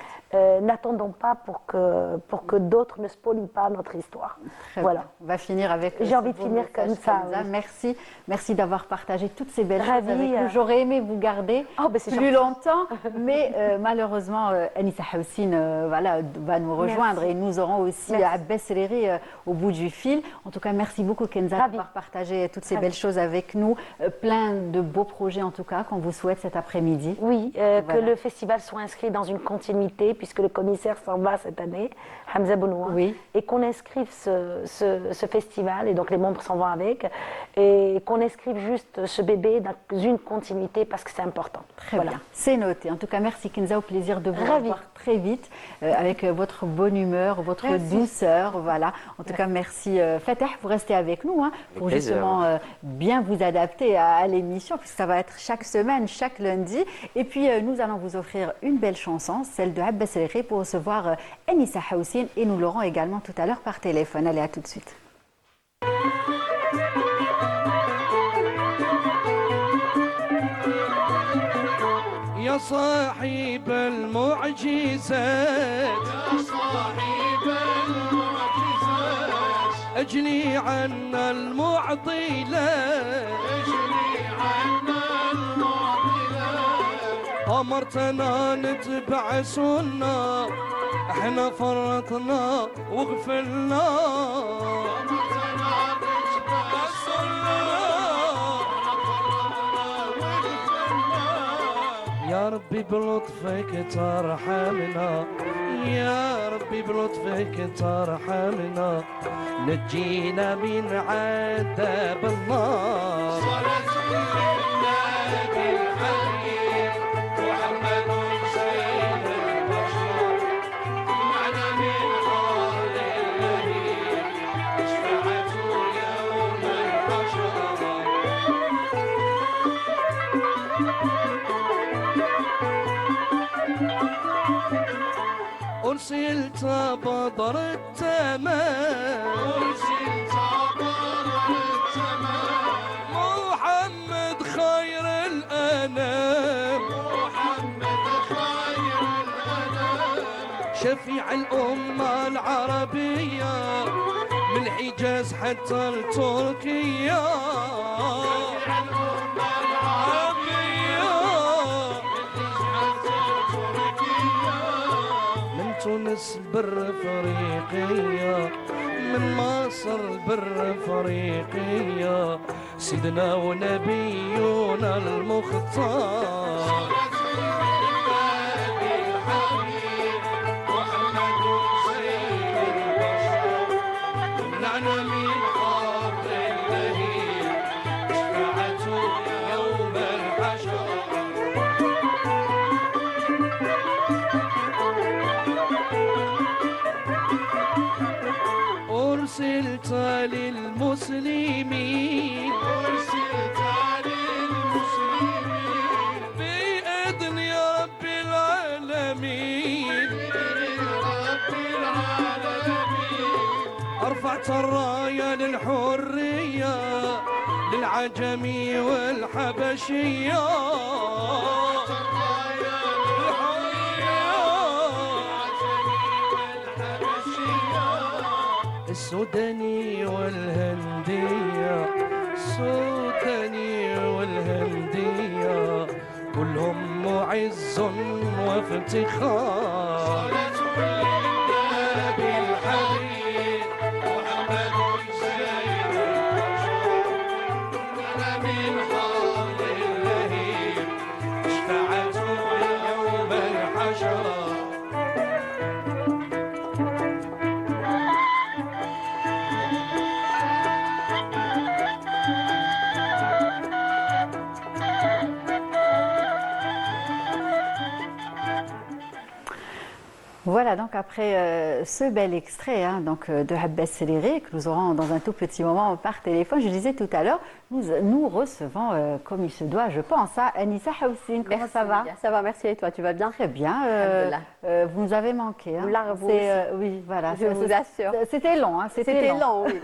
N'attendons pas pour que d'autres ne spolient pas notre histoire. Très Voilà. bien. On va finir avec. J'ai ce envie de beau finir message, comme ça, Kenza. oui. Merci d'avoir partagé toutes ces belles Ravie, choses avec nous. J'aurais aimé vous garder Oh, ben c'est plus gentil. longtemps, mais malheureusement, Anissa Houssine voilà, va nous rejoindre. Merci. Et nous aurons aussi Merci. Abbas Sereri au bout du fil. En tout cas, merci beaucoup Kenza d'avoir partagé toutes ces belles choses avec nous. Plein de beaux projets en tout cas qu'on vous souhaite cet après-midi. Oui, Voilà. que le festival soit inscrit dans une continuité, puisque le commissaire s'en va cette année, Hamza Bounoua, et qu'on inscrive ce festival, et donc les membres s'en vont avec, et qu'on inscrive juste ce bébé dans une continuité parce que c'est important. Très bien, c'est noté. En tout cas, merci Kenza, au plaisir de vous revoir très vite avec votre bonne humeur, votre douceur. Voilà. En tout cas, merci Fatah, vous restez avec nous pour plaisir. justement bien vous adapter à l'émission, puisque ça va être chaque semaine, chaque lundi. Et puis, nous allons vous offrir une belle chanson, celle de Abbas Sereri, pour recevoir Anissa Houssine, et nous l'aurons également tout à l'heure par téléphone. Allez, à tout de suite. يا صاحب المعجزات يا صاحب المعجزات اجلي عنا المعضلات اجلي عنا المعضلات امرتنا نتبع سنة احنا فرطنا وغفلنا امرتنا نتبع سنة يا ربي بلطفك ترحمنا يا ربي بلطفك ترحمنا نجينا من عذاب النار صلاة النبي الحبيب محمد سيد البشر معنا من حال اللهيب شفاعته يوم الحشر أرسلت بدر التمام أرسلت بدر التمام محمد خير الأنام محمد خير الأنام شفيع الأمة العربية من الحجاز حتى التركية شفيع الأمة العربية تونس بر فريقية من مصر بر فريقية سيدنا ونبينا المختار محمد سيد البشر منعنا من حرب اللهيب شفاعته يوم الحشر أرسلت للمسلمين أرسلت للمسلمين بإذن يا رب العالمين بإذن رب العالمين أرفعت الراية للحرية للعجم والحبشية السوداني والهندية السوداني والهندية كلهم معز وافتخار صلاة النبي الحبيب محمد سيد البشر أنا من حال اللهيب شفاعته يوم الحشر Voilà, donc après ce bel extrait de Abbas Sereri que nous aurons dans un tout petit moment par téléphone, je disais tout à l'heure, nous recevons comme il se doit, je pense, Anissa Houssine. Comment ça va? Ça va, merci. Et toi, tu vas bien? Très bien. Vous nous avez manqué. Oui, voilà. Je vous assure. C'était long. C'était long, oui.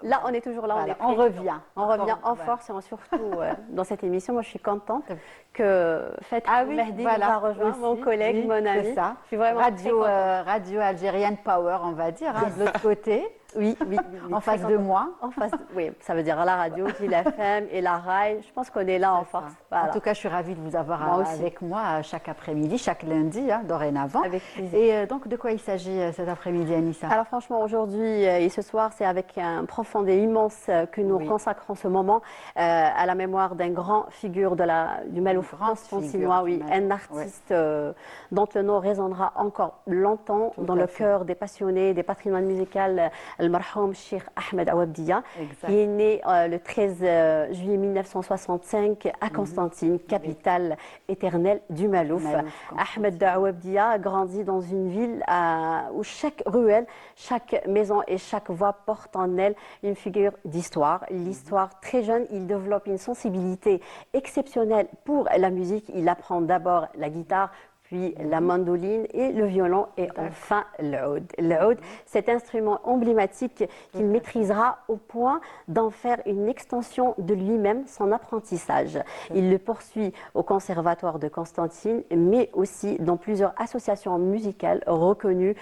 Là, on est toujours là, Voilà, on revient. On revient en Voilà. force et surtout dans cette émission. Moi, je suis contente que Fatah Mehdi voilà, nous a rejoint, aussi, mon collègue, oui, mon ami. c'est ça. Je suis vraiment Radio algérienne Power, on va dire, de l'autre côté. Oui, oui. En face de moi. En face, oui, ça veut dire la radio, Ghil FM et la RAI. Je pense qu'on est là en force. Voilà. En tout cas, je suis ravie de vous avoir Moi aussi. avec moi chaque après-midi, chaque lundi, dorénavant. Avec plaisir. Et donc, de quoi il s'agit cet après-midi, Anissa? Alors franchement, aujourd'hui et ce soir, c'est avec un profond et immense que nous consacrons ce moment à la mémoire d'un grand figure du Malouf constantinois, oui, un artiste dont le nom résonnera encore longtemps dans le cœur des passionnés des patrimoines musicaux, le marhoum Cheikh Ahmed Awabdia, qui est né le 13 juillet 1965 à Constantine, capitale éternelle du Malouf. Ahmed Awabdia a grandi dans une ville où chaque ruelle, chaque maison et chaque voix porte en elle une figure d'histoire. L'histoire, très jeune, il développe une sensibilité exceptionnelle pour la musique. Il apprend d'abord la guitare, puis la mandoline et le violon et enfin l'oud. L'oud, cet instrument emblématique qu'il maîtrisera au point d'en faire une extension de lui-même, son apprentissage. Il le poursuit au Conservatoire de Constantine, mais aussi dans plusieurs associations musicales reconnues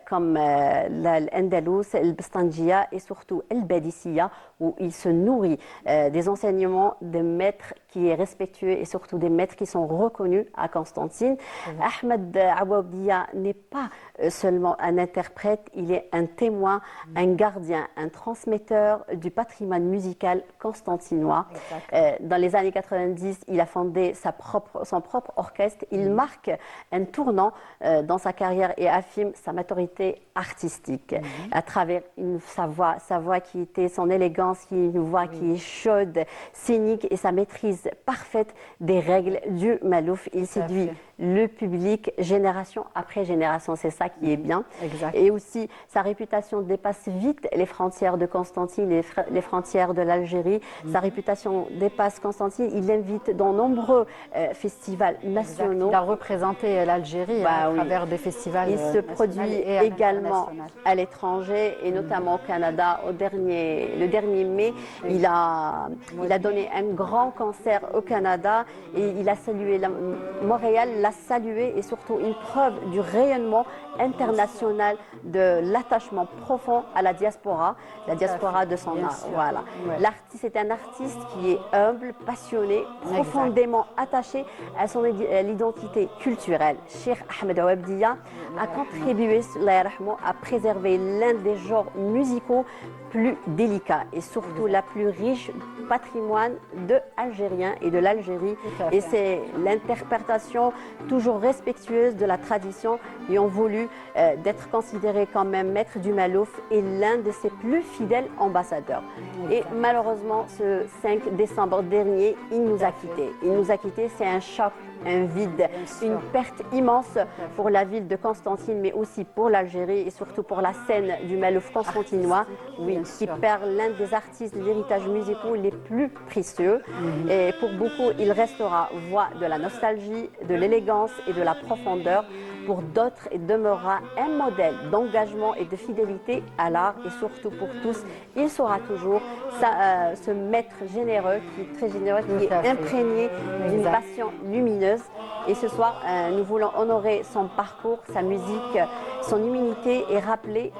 comme l'Andalous, l'Bastanjia et surtout l'Badissia, où il se nourrit des enseignements des maîtres qui est respectueux et surtout des maîtres qui sont reconnus à Constantine. Ahmed Awabdia n'est pas seulement un interprète, il est un témoin, un gardien, un transmetteur du patrimoine musical constantinois. Dans les années 90, il a fondé son propre orchestre. Il marque un tournant dans sa carrière et affirme sa maturité artistique à travers sa voix qui était son élégance, qui est une voix qui est chaude, scénique et sa maîtrise parfaite des règles du Malouf. Il séduit le public génération après génération, c'est ça qui est bien. Et aussi, sa réputation dépasse vite les frontières de Constantine, les frontières de l'Algérie. Sa réputation dépasse Constantine. Il invite dans nombreux festivals nationaux. Il a représenté l'Algérie à travers des festivals Il se produit également à l'étranger et notamment au Canada. Le dernier mai, il a donné un grand concert au Canada et il a salué Montréal l'a salué et surtout une preuve du rayonnement international de l'attachement profond à la diaspora de son art. Voilà. L'artiste est un artiste qui est humble, passionné, profondément attaché à l'identité culturelle. Cheikh Ahmed Awabdia a contribué à préserver l'un des genres musicaux plus délicats et surtout la plus riche patrimoine algérien et de l'Algérie. Et c'est l'interprétation toujours respectueuse de la tradition et ont voulu d'être considéré comme un maître du Malouf et l'un de ses plus fidèles ambassadeurs. Et malheureusement, ce 5 décembre dernier, il nous a quittés. Il nous a quittés, c'est un choc, un vide, une perte immense pour la ville de Constantine, mais aussi pour l'Algérie et surtout pour la scène du Malouf constantinois, qui perd l'un des artistes de l'héritage musicaux les plus précieux. Et pour beaucoup, il restera voix de la nostalgie, de l'élégance et de la profondeur. Pour d'autres, il demeurera un modèle d'engagement et de fidélité à l'art et surtout pour tous, il sera toujours ce maître généreux, qui est très généreux, qui est imprégné d'une passion lumineuse. Et ce soir, nous voulons honorer son parcours, sa musique, son humilité et rappeler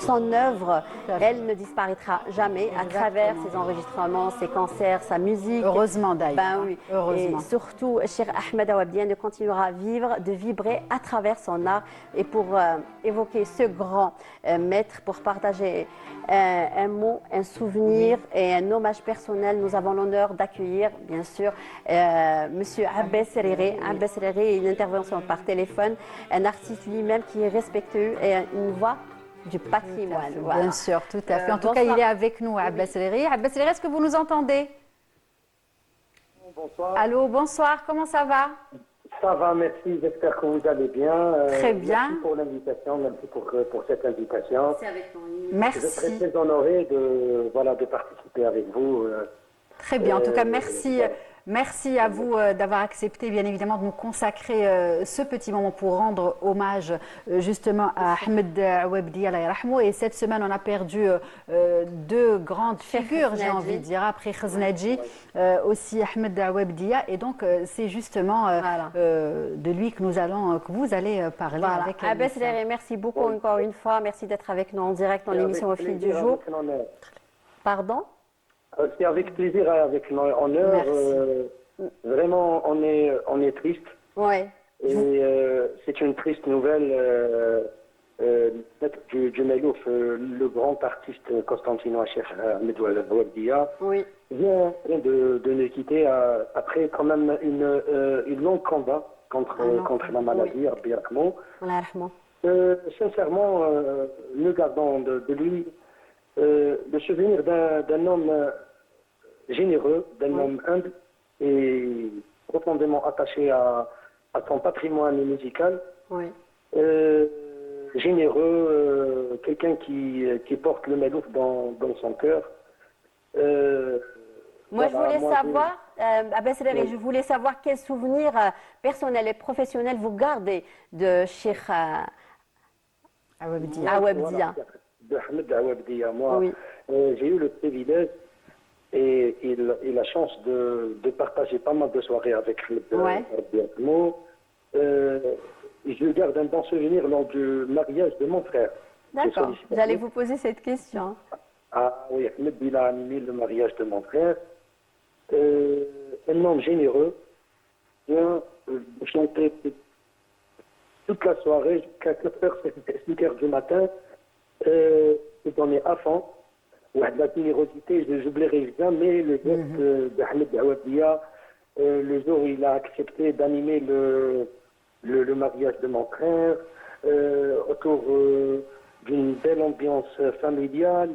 son œuvre, elle ne disparaîtra jamais à travers ses enregistrements, ses concerts, sa musique. Heureusement d'ailleurs. Oui. Heureusement. Et surtout, Cheikh Ahmed Awabdia ne continuera à vivre, de vibrer à travers son art. Et pour évoquer ce grand maître, pour partager un mot, un souvenir et un hommage personnel, nous avons l'honneur d'accueillir, bien sûr, Monsieur Abbas Serere. Abbas Serere, une intervention par téléphone, un artiste lui-même qui est respectueux et une voix du patrimoine. Voilà. Bien sûr, tout à fait. En tout cas, il est avec nous, Abbas Serere. Abbas Serere, est-ce que vous nous entendez? Bonsoir. Allô, bonsoir, comment ça va? Ça va, merci. J'espère que vous allez bien. Très bien. Merci pour l'invitation, merci pour cette invitation. C'est avec nous. Merci. Je serais très honoré de participer avec vous. Très bien. En tout cas, merci Merci à vous d'avoir accepté, bien évidemment, de nous consacrer ce petit moment pour rendre hommage justement à Ahmed Awabdi, Allah yarhamou. Et cette semaine, on a perdu deux grandes figures, j'ai envie de dire, après Khaznadji, aussi Ahmed Awabdia. Et donc, c'est justement de lui que vous allez parler. Voilà. Avec Abbas Reri, merci beaucoup encore une fois. Merci d'être avec nous en direct dans l'émission Au fil du jour. Pardon? C'est avec plaisir, avec honneur. Vraiment, on est triste. Ouais. Et c'est une triste nouvelle du Malouf, le grand artiste constantinois, Cheikh Ahmed Awabdia, vient de nous quitter après quand même une longue combat contre la maladie, Rabbi yarhamou. Sincèrement, nous gardons de lui le souvenir d'un homme généreux, d'un homme humble et profondément attaché à son patrimoine musical. Généreux, quelqu'un qui porte le Malouf dans son cœur. Moi, je voulais savoir, Abbas Reri, je voulais savoir quels souvenirs personnels et professionnels vous gardez de Cheikh Awabdia. De Ahmed Awabdia. Moi, j'ai eu le privilège et la chance de partager pas mal de soirées avec Rabbi yarhamou. Je garde un bon souvenir lors du mariage de mon frère. D'accord, j'allais vous poser cette question. Ah oui, Ahmed il a animé le mariage de mon frère. Un homme généreux, vient chanter toute la soirée jusqu'à 4h, 5h du matin. Il en est à fond. La générosité, je n'oublierai jamais le geste d'Ahmed Awabdia, le jour où il a accepté d'animer le mariage de mon frère, autour d'une belle ambiance familiale.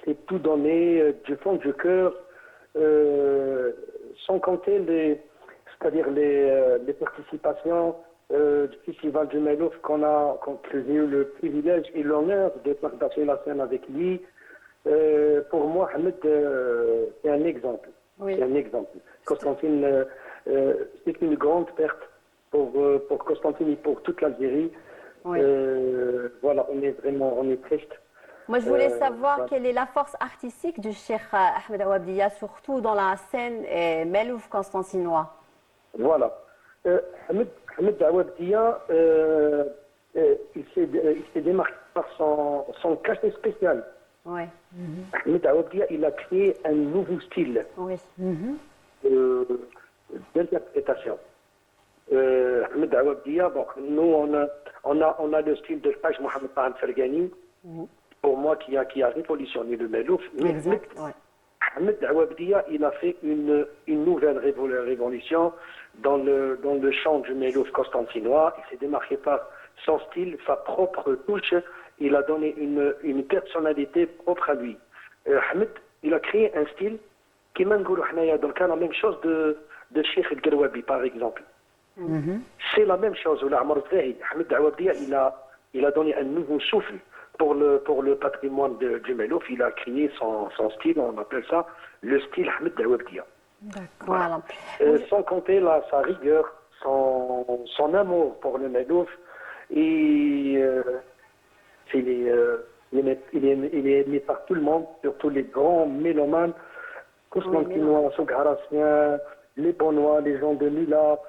C'est tout donné du fond du cœur, sans compter les participations du Festival du Malouf quand j'ai eu le privilège et l'honneur de partager la scène avec lui. Pour moi, Ahmed, c'est un exemple. C'est un exemple. Constantine, c'est une grande perte pour Constantine et pour toute l'Algérie. Voilà, on est triste. Moi, je voulais savoir quelle est la force artistique du Cheikh Ahmed Awabdia, surtout dans la scène Malouf constantinois. Voilà. Ahmed Awabdia, il s'est démarqué par son cachet spécial. Ahmed Awabdia, il a créé un nouveau style d'interprétation. Ahmed Awabdia, bon, nous on a le style de Haj Mohamed Tahan Fergani, pour moi qui a révolutionné le Malouf. Ahmed Awabdia, il a fait une nouvelle révolution dans le chant du Malouf constantinois. Il s'est démarqué par son style, sa propre touche. Il a donné une personnalité propre à lui. Ahmed, il a créé un style qui m'a donc la même chose de Cheikh El-Garwabi, par exemple. C'est la même chose. Ahmed Awabdia, il a donné un nouveau souffle pour le patrimoine du Malouf. Il a créé son style, on appelle ça le style Ahmed Awabdia. Voilà. Sans compter sa rigueur, son amour pour le Malouf. Et il est aimé par tout le monde, surtout les grands mélomanes, constantinois, sougharassiens, les Bonnois, les gens de Mila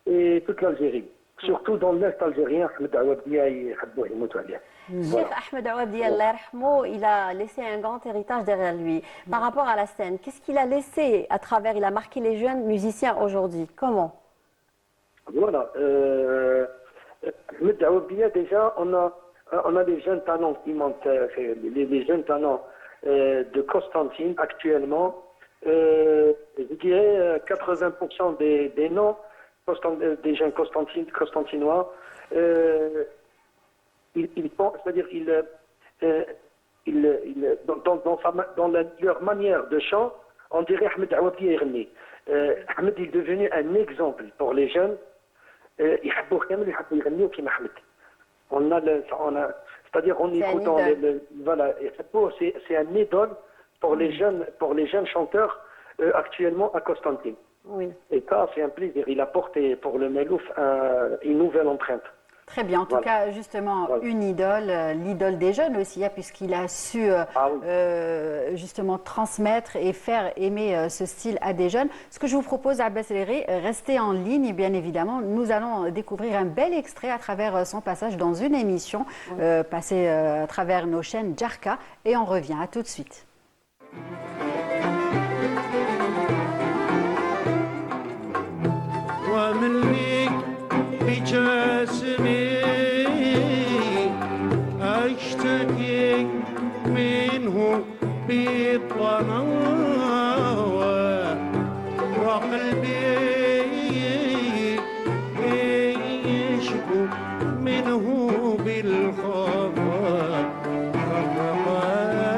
et toute l'Algérie. Surtout dans l'Est algérien, Ahmed Awabdia et Habbo Himoutoalia. Cheikh Ahmed Awabdia, Allah yarhamou, il a laissé un grand héritage derrière lui. Par rapport à la scène, qu'est-ce qu'il a laissé à travers, il a marqué les jeunes musiciens aujourd'hui? Comment? Voilà. Ahmed Awabdia, déjà, on a des jeunes talents qui montent, les jeunes talents de Constantine actuellement. Je dirais 80% des noms des jeunes constantinois, dans leur manière de chant, on dirait Ahmed Awabdia Irni. Ahmed est devenu un exemple pour les jeunes. C'est-à-dire en écoutant voilà, c'est un idole pour les jeunes chanteurs actuellement à Constantine. Oui. Et ça, c'est un plaisir. Il a porté pour le Melouf une nouvelle empreinte. Très bien. En tout cas, justement, une idole, l'idole des jeunes aussi, puisqu'il a su justement transmettre et faire aimer ce style à des jeunes. Ce que je vous propose, Abbas Leri, restez en ligne, bien évidemment. Nous allons découvrir un bel extrait à travers son passage dans une émission passée à travers nos chaînes Djarka. Et on revient. À tout de suite. بجسمي أشتكي منه بالطناوة وقلبي يشكو منه بالخفا ففقاني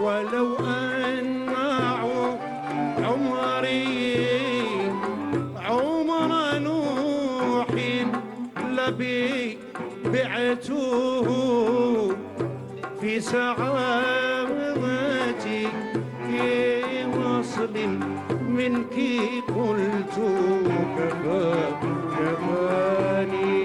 ولو أن عمري عمر نوح لبي بعته في سعادتي في وصل منك قلت كفاني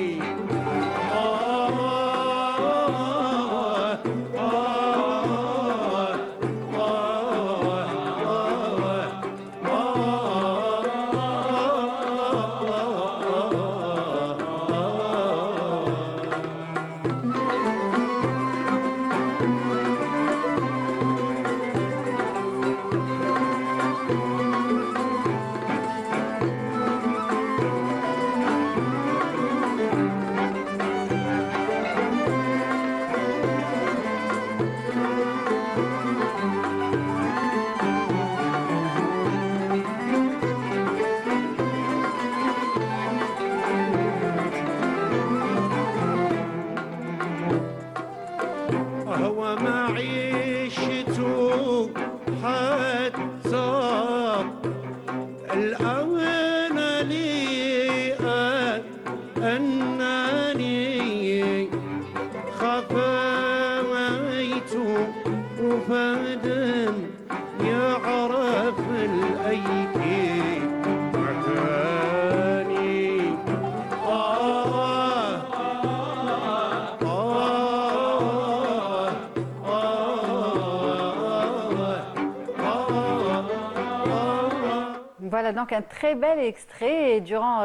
هو معيشته حتى الآن لي أنني خفيت وفادا يعرف الأيكي مكاني Voilà donc un très bel extrait et durant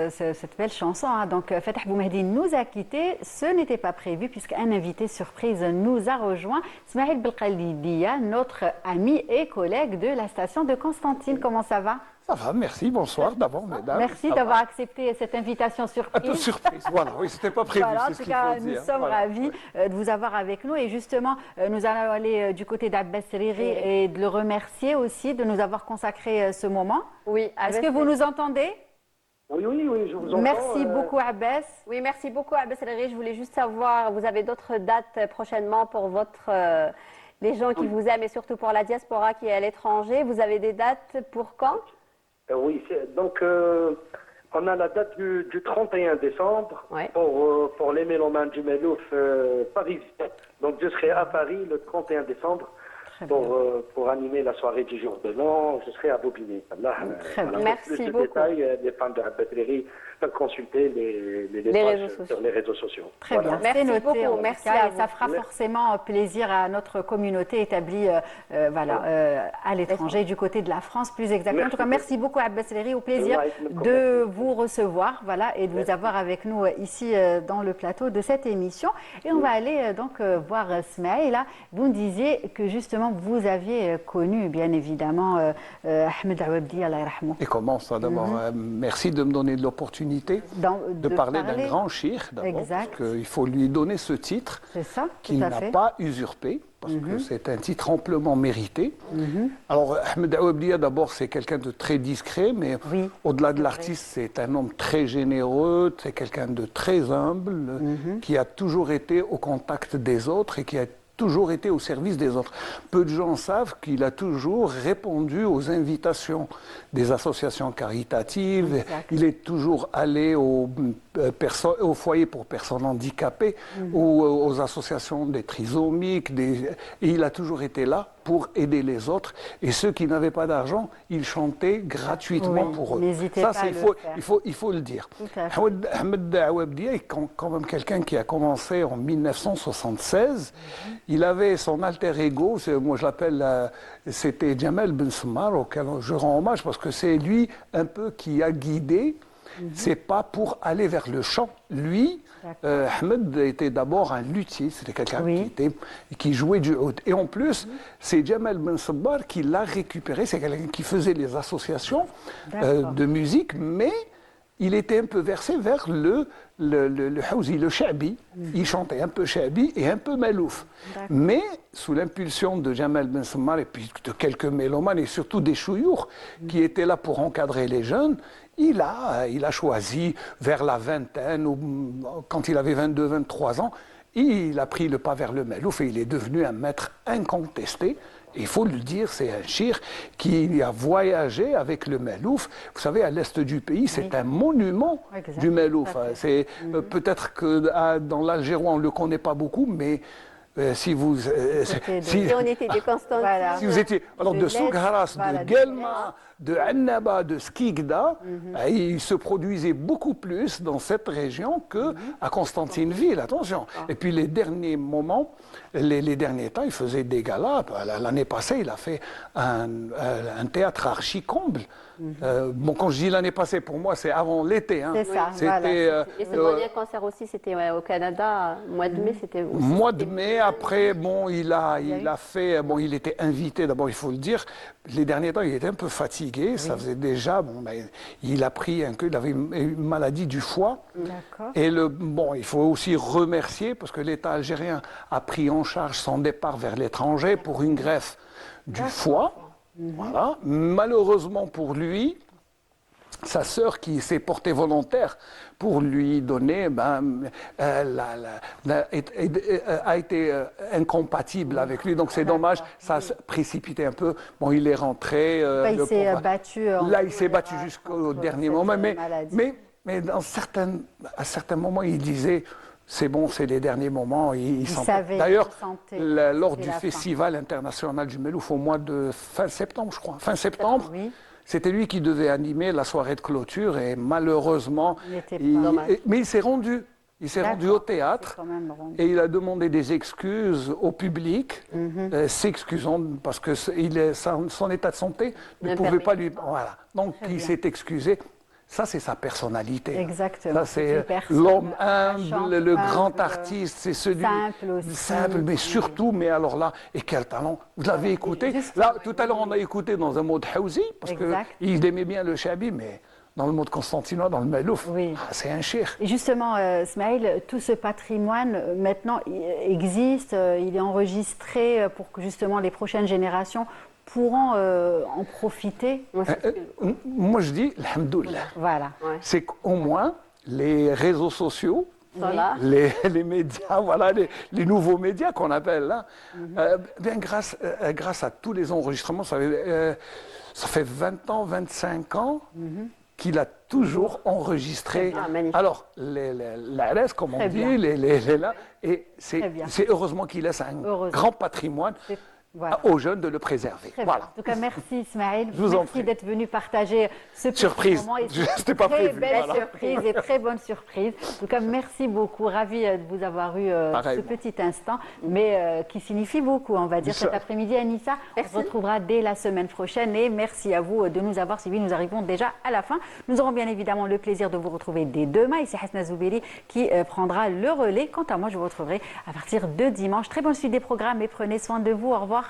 cette belle chanson, donc Fatah Boumehdi nous a quittés. Ce n'était pas prévu puisqu'un invité surprise nous a rejoint, Smaïl Belkhalidia, notre ami et collègue de la station de Constantine. Comment ça va? Ça va, merci, bonsoir d'abord, mesdames. Merci d'avoir accepté cette invitation surprise. Un peu surprise, voilà, oui, c'était pas prévu, Voilà, c'est en ce tout qu'il cas, faut nous dire. sommes Voilà, ravis de vous avoir avec nous et justement, nous allons aller du côté d'Abbas Riri et de le remercier aussi de nous avoir consacré ce moment. Oui, Est-ce que vous nous entendez? Oui, je vous entends. Merci beaucoup, Abbas. Oui, merci beaucoup, Abbas Leri. Je voulais juste savoir, vous avez d'autres dates prochainement pour les gens qui vous aiment et surtout pour la diaspora qui est à l'étranger. Vous avez des dates pour quand? Oui, donc on a la date du 31 décembre pour les mélomanes du Melouf parisiens. Donc je serai à Paris le 31 décembre pour animer la soirée du jour de l'an. Je serai à Bobigny. Merci plus de beaucoup. détails, les fans de Abbas Leri peuvent consulter les pages sur les réseaux sociaux. Très bien, c'est noté. En tout cas, et ça fera forcément plaisir à notre communauté établie à l'étranger, du côté de la France plus exactement. En tout cas, merci beaucoup Abbas Leri, au plaisir de vous recevoir et de vous avoir avec nous ici dans le plateau de cette émission. Et on va aller donc voir Smaïla. Vous me disiez que justement vous aviez connu, bien évidemment, Ahmed Awabdi, Allah yarhamou. Et comment ça d'abord merci de me donner de l'opportunité de parler d'un grand cheikh d'abord, parce qu'il faut lui donner ce titre qu'il n'a pas usurpé, parce que c'est un titre amplement mérité. Alors Ahmed Awabdi d'abord c'est quelqu'un de très discret, mais au-delà de l'artiste c'est un homme très généreux, c'est quelqu'un de très humble, qui a toujours été au contact des autres et qui a toujours été au service des autres. Peu de gens savent qu'il a toujours répondu aux invitations des associations caritatives. Il est toujours allé au foyer pour personnes handicapées ou aux associations des trisomiques. Et il a toujours été là pour aider les autres. Et ceux qui n'avaient pas d'argent, il chantait gratuitement pour eux. Ça, il faut le dire. Ahmed Awabdi est quand même quelqu'un qui a commencé en 1976. Il avait son alter ego, moi je l'appelle, c'était Jamel Ben Semmar, auquel je rends hommage parce que c'est lui un peu qui a guidé. C'est pas pour aller vers le chant. Lui, Ahmed était d'abord un luthier, c'était quelqu'un qui jouait du oud. Et en plus, c'est Jamel Ben Semmar qui l'a récupéré, c'est quelqu'un qui faisait les associations de musique, mais il était un peu versé vers le Hawzi, le Sha'bi. Il chantait un peu Sha'bi et un peu Malouf. Mais sous l'impulsion de Jamel Ben Semmar et puis de quelques mélomanes et surtout des chouyours qui étaient là pour encadrer les jeunes, il a choisi vers la vingtaine, ou quand il avait 22, 23 ans, il a pris le pas vers le Malouf et il est devenu un maître incontesté. Il faut le dire, c'est un cheikh qui a voyagé avec le Malouf. Vous savez, à l'est du pays, c'est un monument du Malouf. C'est peut-être que dans l'Algérois, on ne le connaît pas beaucoup, mais si vous... si on était de Constantine, si vous étiez... Alors, de Souk Haras, de Guelma, de Annaba, de Skikda, il se produisait beaucoup plus dans cette région qu'à Constantineville, attention. Et puis les derniers moments, les derniers temps, il faisait des galas. L'année passée, il a fait un théâtre archi-comble. Bon, quand je dis l'année passée, pour moi, c'est avant l'été. Hein. C'est ça, c'était, et ce dernier concert aussi, c'était au Canada, mois de mai, c'était aussi... Mois de mai, après, bon, il a fait... Bon, il était invité, d'abord, il faut le dire. Les derniers temps, il était un peu fatigué. Ça faisait déjà... Bon, ben, il a pris il avait une maladie du foie. Et bon, il faut aussi remercier, parce que l'État algérien a pris en charge son départ vers l'étranger pour une greffe du foie. Voilà. Malheureusement pour lui, sa sœur qui s'est portée volontaire pour lui donner, a été incompatible avec lui. Donc c'est dommage, ça s'est précipité un peu. Bon, il est rentré. Il s'est battu. Là, il s'est battu jusqu'au dernier moment. Mais à certains moments, il disait... C'est bon, c'est les derniers moments. D'ailleurs, lors du Festival international du Malouf, au mois de fin septembre, je crois, c'était lui qui devait animer la soirée de clôture et malheureusement, mais il s'est rendu. Il s'est rendu au théâtre et il a demandé des excuses au public, s'excusant parce que son état de santé ne pouvait pas lui... Voilà. Donc il s'est excusé. Ça, c'est sa personnalité. Exactement. Ça, c'est l'homme humble, le grand artiste, c'est celui simple, mais surtout, mais alors là, et quel talent. Vous l'avez écouté. Là, tout à l'heure, on a écouté dans un mode Hawzi, parce qu'il aimait bien le Sha'bi, mais dans le mode constantinois, dans le Malouf, c'est un cheikh. Et justement, Smaïl, tout ce patrimoine, maintenant, existe, il est enregistré pour que justement les prochaines générations pourront en profiter. Moi, je dis, alhamdoulilah. Voilà. C'est qu'au moins, les réseaux sociaux, les médias, voilà, les nouveaux médias qu'on appelle là, bien grâce à tous les enregistrements, ça fait 20 ans, 25 ans qu'il a toujours enregistré. Alors, l'ARS, comme on dit, là, et c'est heureusement qu'il laisse un grand patrimoine. Aux jeunes de le préserver. Voilà. En tout cas, merci Ismaël. Merci d'être venu partager ce petit surprise. moment. C'était pas prévu. Très belle surprise et très bonne surprise. En tout cas, merci beaucoup. Ravi de vous avoir eu ce petit instant, mais qui signifie beaucoup, on va dire, cet après-midi. Anissa, on se retrouvera dès la semaine prochaine et merci à vous de nous avoir suivis. Nous arrivons déjà à la fin. Nous aurons bien évidemment le plaisir de vous retrouver dès demain. Et c'est Hasna Zoubeli qui prendra le relais. Quant à moi, je vous retrouverai à partir de dimanche. Très bonne suite des programmes et prenez soin de vous. Au revoir.